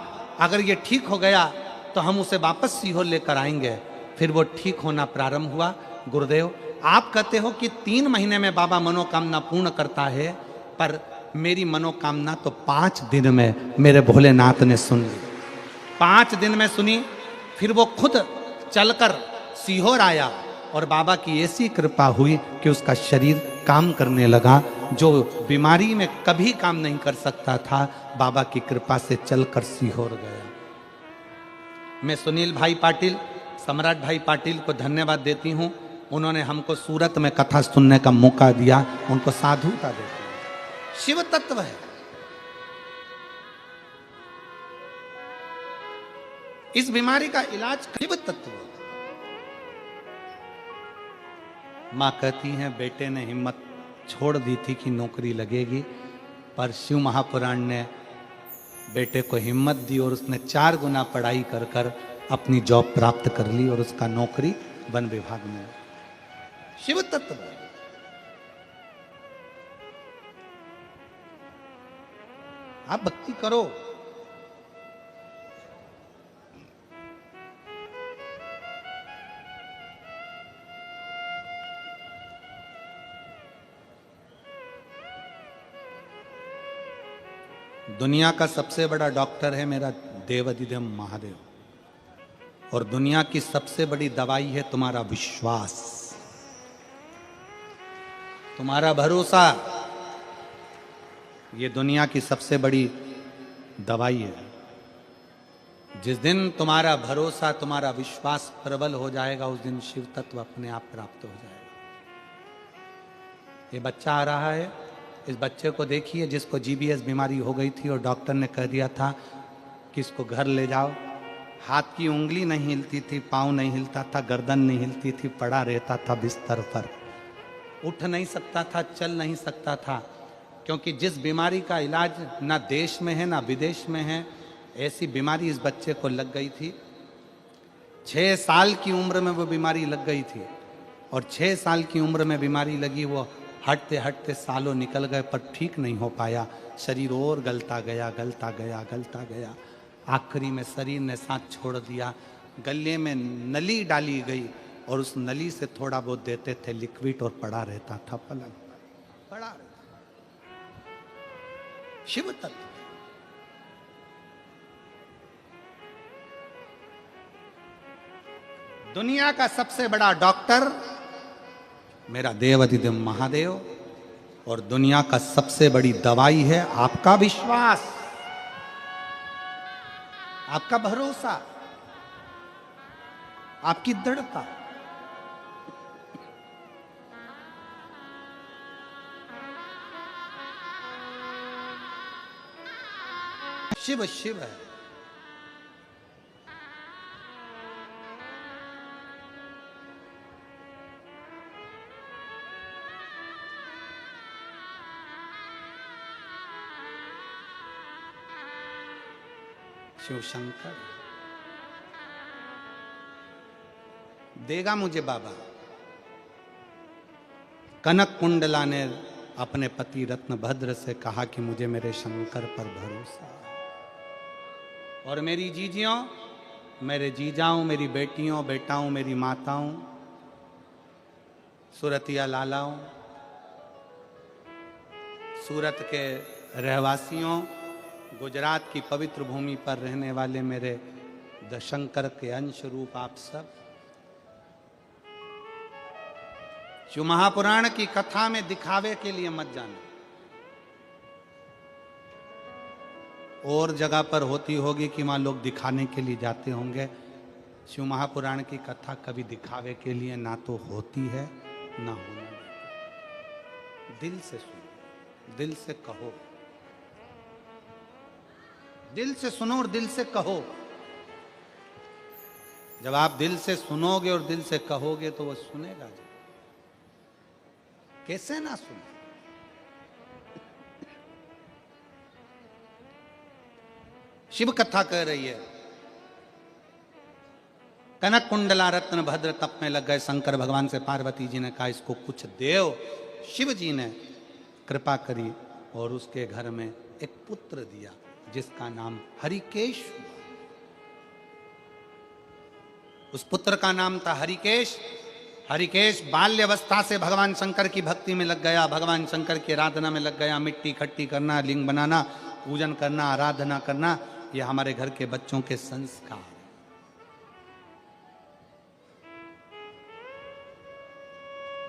अगर ये ठीक हो गया तो हम उसे वापस सीहोर लेकर आएंगे। फिर वो ठीक होना प्रारंभ हुआ। गुरुदेव आप कहते हो कि 3 महीने में बाबा मनोकामना पूर्ण करता है, पर मेरी मनोकामना तो 5 दिन में मेरे भोलेनाथ ने सुन ली। 5 दिन में सुनी। फिर वो खुद चलकर सीहोर आया और बाबा की ऐसी कृपा हुई कि उसका शरीर काम करने लगा। जो बीमारी में कभी काम नहीं कर सकता था, बाबा की कृपा से चलकर सीहोर गया। मैं सुनील भाई पाटिल, सम्राट भाई पाटिल को धन्यवाद देती हूँ। उन्होंने हमको सूरत में कथा सुनने का मौका दिया। उनको साधुता देती हूँ। शिव तत्व है। इस बीमारी का इलाज शिव तत्व है। माँ कहती हैं बेटे ने हिम्मत छोड़ दी थी कि नौकरी लगेगी, पर शिव महापुराण ने बेटे को हिम्मत दी और उसने 4 गुना पढ़ाई कर कर अपनी जॉब प्राप्त कर ली और उसका नौकरी वन विभाग में। शिव तत्व। आप भक्ति करो। दुनिया का सबसे बड़ा डॉक्टर है मेरा देवाधिदेव महादेव, और दुनिया की सबसे बड़ी दवाई है तुम्हारा विश्वास, तुम्हारा भरोसा। ये दुनिया की सबसे बड़ी दवाई है। जिस दिन तुम्हारा भरोसा, तुम्हारा विश्वास प्रबल हो जाएगा, उस दिन शिव तत्व अपने आप प्राप्त हो जाएगा। ये बच्चा आ रहा है, इस बच्चे को देखिए जिसको जीबीएस बीमारी हो गई थी और डॉक्टर ने कह दिया था कि इसको घर ले जाओ। हाथ की उंगली नहीं हिलती थी, पाँव नहीं हिलता था, गर्दन नहीं हिलती थी, पड़ा रहता था बिस्तर पर, उठ नहीं सकता था, चल नहीं सकता था, क्योंकि जिस बीमारी का इलाज ना देश में है ना विदेश में है, ऐसी बीमारी इस बच्चे को लग गई थी। 6 साल की उम्र में वो बीमारी लग गई थी, और 6 साल की उम्र में बीमारी लगी, वो हटते हटते सालों निकल गए पर ठीक नहीं हो पाया। शरीर और गलता गया, गलता गया, गलता गया। आखिरी में शरीर ने साथ छोड़ दिया। गले में नली डाली गई और उस नली से थोड़ा बहुत देते थे लिक्विड, और पड़ा रहता था पलंग पर, पड़ा रहता। शिव तत्व। दुनिया का सबसे बड़ा डॉक्टर मेरा देवाधिदेव महादेव, और दुनिया का सबसे बड़ी दवाई है आपका विश्वास, आपका भरोसा, आपकी दृढ़ता। शिव शिव है। शिव शंकर देगा मुझे बाबा। कनक कुंडला ने अपने पति रत्नभद्र से कहा कि मुझे मेरे शंकर पर भरोसा, और मेरी जीजियों, मेरे जीजाओं, मेरी बेटियों, बेटाओं, मेरी माताओं, सूरतिया लालाओं, सूरत के रहवासियों, गुजरात की पवित्र भूमि पर रहने वाले मेरे शंकर के अंश रूप आप सब, जो महापुराण की कथा में दिखावे के लिए मत जाना। और जगह पर होती होगी कि वहां लोग दिखाने के लिए जाते होंगे। शिव महापुराण की कथा कभी दिखावे के लिए ना तो होती है ना होना। दिल से सुनो, दिल से कहो, दिल से सुनो और दिल से कहो। जब आप दिल से सुनोगे और दिल से कहोगे तो वो सुनेगा। कैसे ना सुने? शिव कथा कह रही है, कनक कुंडला रत्न भद्र तप में लग गए। शंकर भगवान से पार्वती जी ने कहा इसको कुछ देव। शिव जी ने कृपा करी और उसके घर में एक पुत्र दिया जिसका नाम हरिकेश हुआ। उस पुत्र का नाम था हरिकेश। हरिकेश बाल्यवस्था से भगवान शंकर की भक्ति में लग गया, भगवान शंकर की आराधना में लग गया। मिट्टी इकट्ठी करना, लिंग बनाना, पूजन करना, आराधना करना, ये हमारे घर के बच्चों के संस्कार।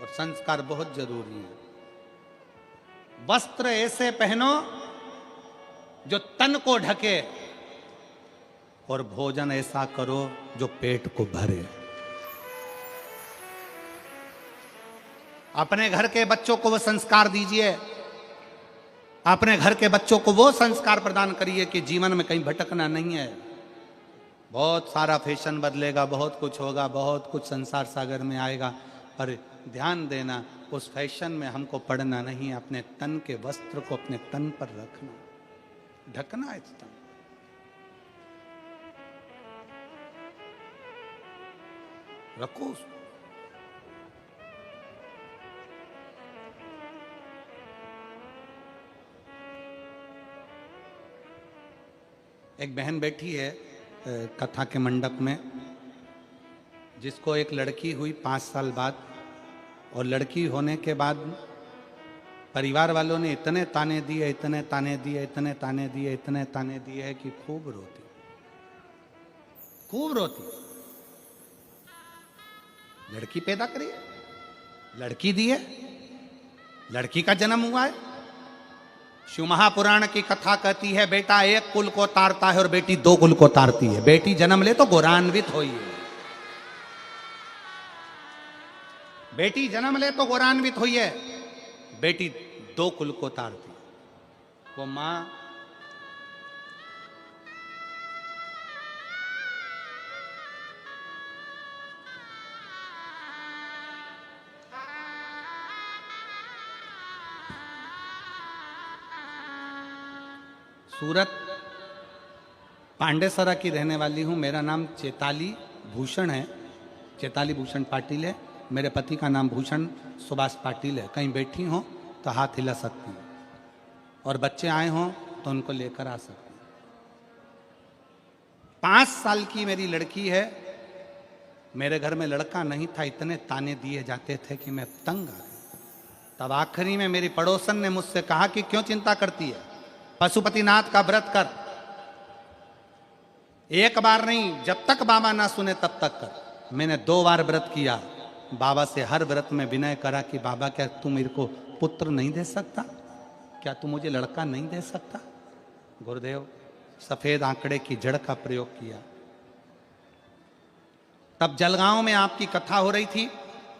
और संस्कार बहुत जरूरी है। वस्त्र ऐसे पहनो जो तन को ढके, और भोजन ऐसा करो जो पेट को भरे। अपने घर के बच्चों को वो संस्कार दीजिए, अपने घर के बच्चों को वो संस्कार प्रदान करिए कि जीवन में कहीं भटकना नहीं है। बहुत सारा फैशन बदलेगा, बहुत कुछ होगा, बहुत कुछ संसार सागर में आएगा, पर ध्यान देना उस फैशन में हमको पड़ना नहीं। अपने तन के वस्त्र को अपने तन पर रखना, ढकना है तन। रखो उसको। एक बहन बैठी है कथा के मंडप में, जिसको एक लड़की हुई 5 साल बाद, और लड़की होने के बाद परिवार वालों ने इतने ताने दिए, इतने ताने दिए, इतने ताने दिए, इतने ताने दिए है कि खूब रोती, खूब रोती। लड़की पैदा करी है, लड़की दी है, लड़की का जन्म हुआ है। शिव महापुराण की कथा कहती है बेटा एक कुल को तारता है और बेटी दो कुल को तारती है। बेटी जन्म ले तो गौरान्वित हुई है, बेटी जन्म ले तो गौरान्वित हुई है, बेटी दो कुल को तारती है। वो मां सूरत पांडेसरा की रहने वाली हूं। मेरा नाम चेताली भूषण है, चेताली भूषण पाटिल है। मेरे पति का नाम भूषण सुभाष पाटिल है। कहीं बैठी हो तो हाथ हिला सकती हूँ, और बच्चे आए हों तो उनको लेकर आ सकती हूँ। 5 साल की मेरी लड़की है। मेरे घर में लड़का नहीं था, इतने ताने दिए जाते थे कि मैं तंग आ गई। तब आखिरी में मेरी पड़ोसन ने मुझसे कहा कि क्यों चिंता करती है, पशुपतिनाथ का व्रत कर। एक बार नहीं, जब तक बाबा ना सुने तब तक कर। मैंने 2 बार व्रत किया। बाबा से हर व्रत में विनय करा कि बाबा क्या तू मेरे को पुत्र नहीं दे सकता, क्या तू मुझे लड़का नहीं दे सकता। गुरुदेव सफेद आंकड़े की जड़ का प्रयोग किया। तब जलगांव में आपकी कथा हो रही थी।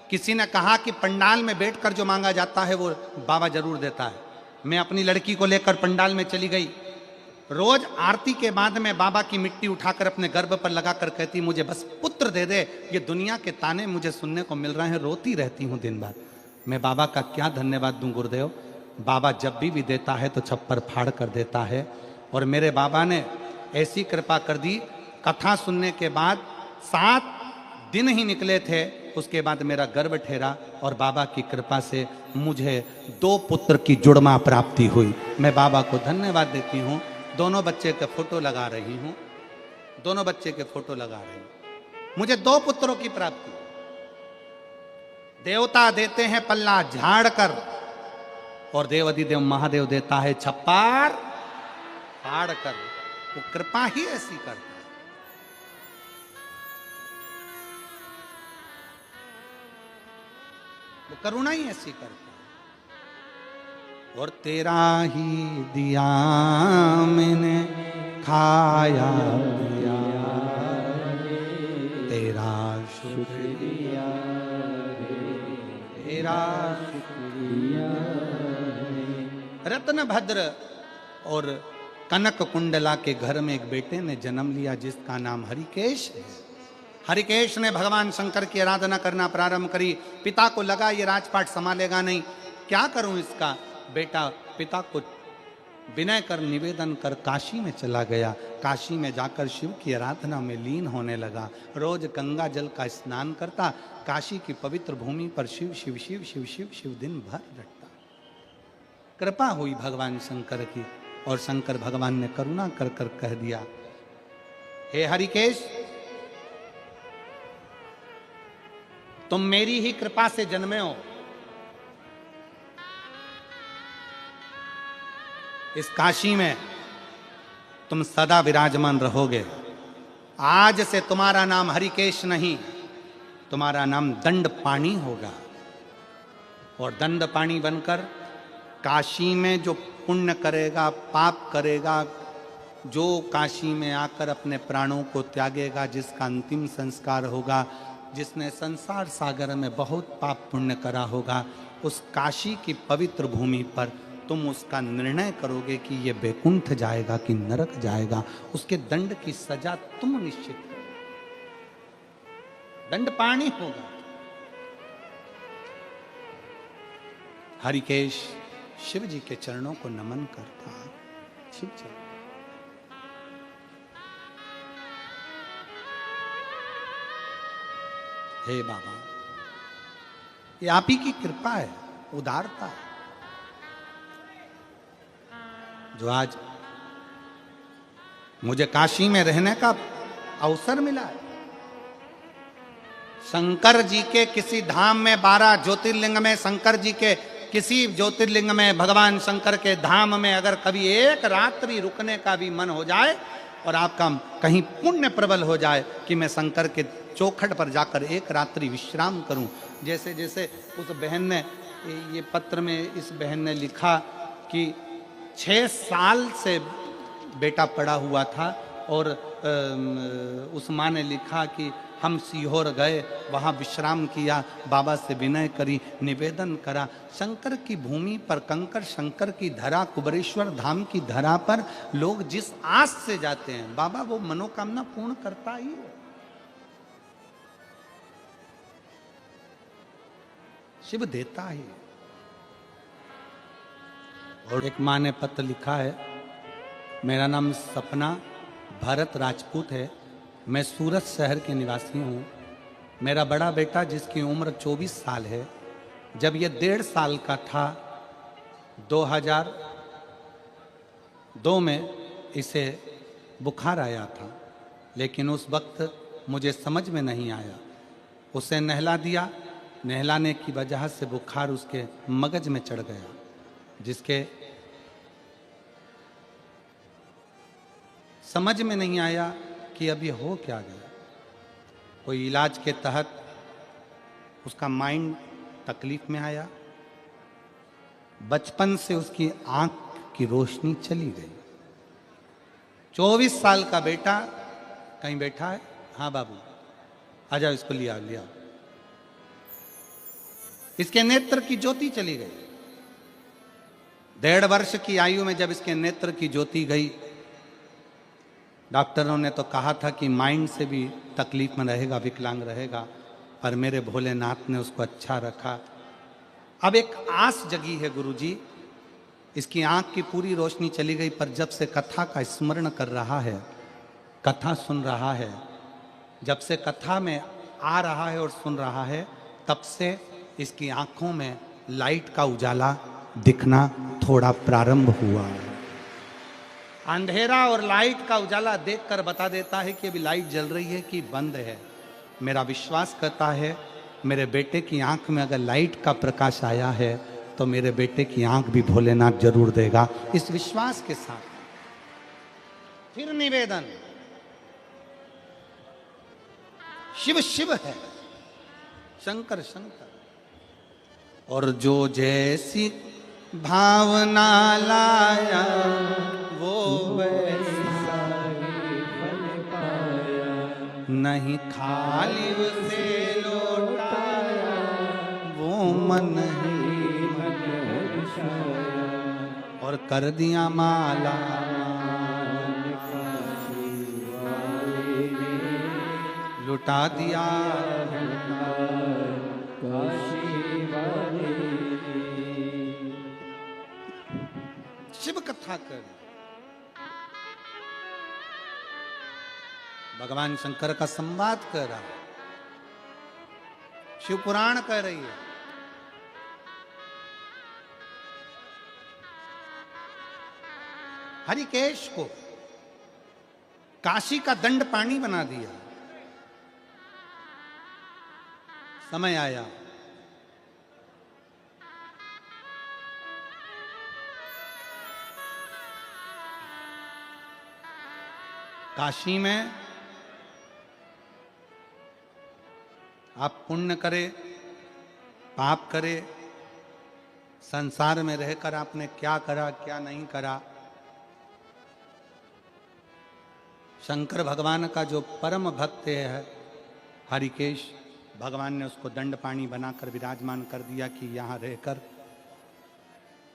किसी ने कहा कि पंडाल में बैठकर जो मांगा जाता है वो बाबा जरूर देता है। मैं अपनी लड़की को लेकर पंडाल में चली गई। रोज आरती के बाद में बाबा की मिट्टी उठाकर अपने गर्भ पर लगाकर कहती मुझे बस पुत्र दे दे। ये दुनिया के ताने मुझे सुनने को मिल रहे हैं, रोती रहती हूँ दिन भर। मैं बाबा का क्या धन्यवाद दूं गुरुदेव। बाबा जब भी देता है तो छप्पर फाड़ कर देता है। और मेरे बाबा ने ऐसी कृपा कर दी, कथा सुनने के बाद 7 दिन ही निकले थे, उसके बाद मेरा गर्भ ठहरा और बाबा की कृपा से मुझे 2 पुत्र की जुड़वा प्राप्ति हुई। मैं बाबा को धन्यवाद देती हूँ। दोनों बच्चे के फोटो लगा रही हूँ, दोनों बच्चे के फोटो लगा रही हूँ। मुझे 2 पुत्रों की प्राप्ति। देवता देते हैं पल्ला झाड़ कर, और देवाधिदेव महादेव देता है छप्पर फाड़ कर। वो कृपा ही ऐसी करता है। वो करुणा ही ऐसी करता है। और तेरा ही दिया मैंने खाया पिया, तेरा शुक्रिया, तेरा शुक्रिया। रत्न भद्र और कनक कुंडला के घर में एक बेटे ने जन्म लिया जिसका नाम हरिकेश है। हरिकेश ने भगवान शंकर की आराधना करना प्रारंभ करी। पिता को लगा ये राजपाट संभालेगा नहीं, क्या करूं इसका। बेटा पिता को विनय कर निवेदन कर काशी में चला गया। काशी में जाकर शिव की आराधना में लीन होने लगा। रोज गंगा जल का स्नान करता। काशी की पवित्र भूमि पर शिव शिव शिव शिव शिव शिव दिन भर रटता। कृपा हुई भगवान शंकर की, और शंकर भगवान ने करुणा कर कर कह दिया, हे हरिकेश, तुम मेरी ही कृपा से जन्मे हो। इस काशी में तुम सदा विराजमान रहोगे। आज से तुम्हारा नाम हरिकेश नहीं, तुम्हारा नाम दंडपाणी होगा। और दंडपाणी बनकर काशी में जो पुण्य करेगा, पाप करेगा, जो काशी में आकर अपने प्राणों को त्यागेगा, जिसका अंतिम संस्कार होगा, जिसने संसार सागर में बहुत पाप पुण्य करा होगा, उस काशी की पवित्र भूमि पर तुम उसका निर्णय करोगे कि ये बैकुंठ जाएगा कि नरक जाएगा। उसके दंड की सजा तुम निश्चित करो। दंडपाणी होगा। हरिकेश शिव जी के चरणों को नमन करता। शिव जी, हे बाबा, ये आप ही की कृपा है, उदारता है, जो आज मुझे काशी में रहने का अवसर मिला है। शंकर जी के किसी धाम में 12 ज्योतिर्लिंग में शंकर जी के किसी ज्योतिर्लिंग में, भगवान शंकर के धाम में अगर कभी एक रात्रि रुकने का भी मन हो जाए और आपका कहीं पुण्य प्रबल हो जाए कि मैं शंकर के चौखट पर जाकर एक रात्रि विश्राम करूं। जैसे जैसे उस बहन ने, ये पत्र में इस बहन ने लिखा कि 6 साल से बेटा पड़ा हुआ था और उस माँ ने लिखा कि हम सीहोर गए, वहाँ विश्राम किया, बाबा से विनय करी, निवेदन करा। शंकर की भूमि पर, कंकर शंकर की धरा, कुबरेश्वर धाम की धरा पर लोग जिस आस से जाते हैं, बाबा वो मनोकामना पूर्ण करता ही है। शिव देता है। और एक माँ ने पत्र लिखा है, मेरा नाम सपना भरत राजपूत है, मैं सूरत शहर के निवासी हूँ। मेरा बड़ा बेटा जिसकी उम्र 24 साल है, जब ये 1.5 साल का था 2002 में इसे बुखार आया था, लेकिन उस वक्त मुझे समझ में नहीं आया। उसे नहला दिया, नहलाने की वजह से बुखार उसके मगज में चढ़ गया, जिसके समझ में नहीं आया कि अभी हो क्या गया। कोई इलाज के तहत उसका माइंड तकलीफ में आया, बचपन से उसकी आंख की रोशनी चली गई। 24 साल का बेटा कहीं बैठा है, हाँ बाबू आ जाओ, इसको लिया लिया। इसके नेत्र की ज्योति चली गई। 1.5 वर्ष की आयु में जब इसके नेत्र की ज्योति गई, डॉक्टरों ने तो कहा था कि माइंड से भी तकलीफ में रहेगा, विकलांग रहेगा, पर मेरे भोलेनाथ ने उसको अच्छा रखा। अब एक आस जगी है गुरुजी, इसकी आंख की पूरी रोशनी चली गई, पर जब से कथा का स्मरण कर रहा है, कथा सुन रहा है, जब से कथा में आ रहा है और सुन रहा है, तब से इसकी आंखों में लाइट का उजाला दिखना थोड़ा प्रारंभ हुआ है। अंधेरा और लाइट का उजाला देखकर बता देता है कि अभी लाइट जल रही है कि बंद है। मेरा विश्वास करता है मेरे बेटे की आंख में अगर लाइट का प्रकाश आया है तो मेरे बेटे की आंख भी भोलेनाथ जरूर देगा। इस विश्वास के साथ फिर निवेदन, शिव शिव है, शंकर शंकर, और जो जैसी भावना लाया वो वैसा ही फल पाया, नहीं खाली उसे लौटाया, वो मन ही मन हर्षाया, और कर दिया माला। काशी वाले ने लुटा दिया काशी वाले ने। शिव कथा कर, भगवान शंकर का संवाद कर रहा है, शिव पुराण कह रही है। हरिकेश को काशी का दंड पानी बना दिया। समय आया काशी में आप पुण्य करे, पाप करे, संसार में रहकर आपने क्या करा क्या नहीं करा, शंकर भगवान का जो परम भक्त है हरिकेश, भगवान ने उसको दंड पानी बनाकर विराजमान कर दिया कि यहां रहकर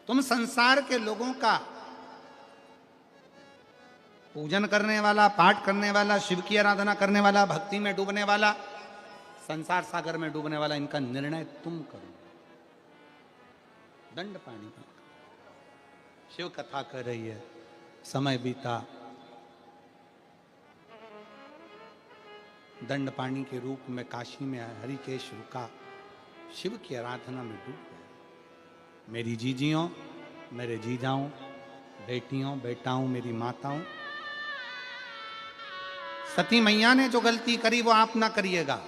तुम संसार के लोगों का पूजन करने वाला, पाठ करने वाला, शिव की आराधना करने वाला, भक्ति में डूबने वाला, संसार सागर में डूबने वाला, इनका निर्णय तुम करो। दंड पानी बनाकर शिव कथा कर रही है। समय बीता, दंड पानी के रूप में काशी में हरिकेश रुका, शिव की आराधना में डूब गया। मेरी जीजियों, मेरे जीजाओं, बेटियों, बेटाओं, मेरी माताओं, सती मैया ने जो गलती करी वो आप ना करिएगा।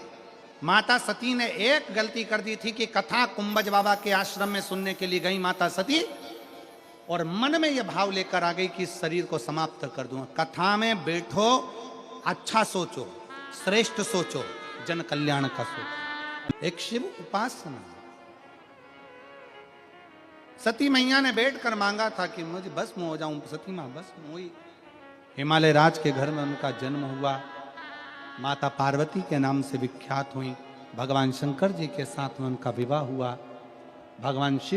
माता सती ने एक गलती कर दी थी कि कथा कुंभज बाबा के आश्रम में सुनने के लिए गई माता सती और मन में यह भाव लेकर आ गई कि इस शरीर को समाप्त कर दूंगा। कथा में बैठो, अच्छा सोचो, श्रेष्ठ सोचो, जन कल्याण का सोचो। एक शिव उपासना। सती मैया ने बैठकर मांगा था कि मुझे भस्म हो जाऊं, सती मां भस्म हुई। हिमालय राज के घर में उनका जन्म हुआ, माता पार्वती के नाम से विख्यात हुई। भगवान शंकर जी के साथ में उनका विवाह हुआ। भगवान शिव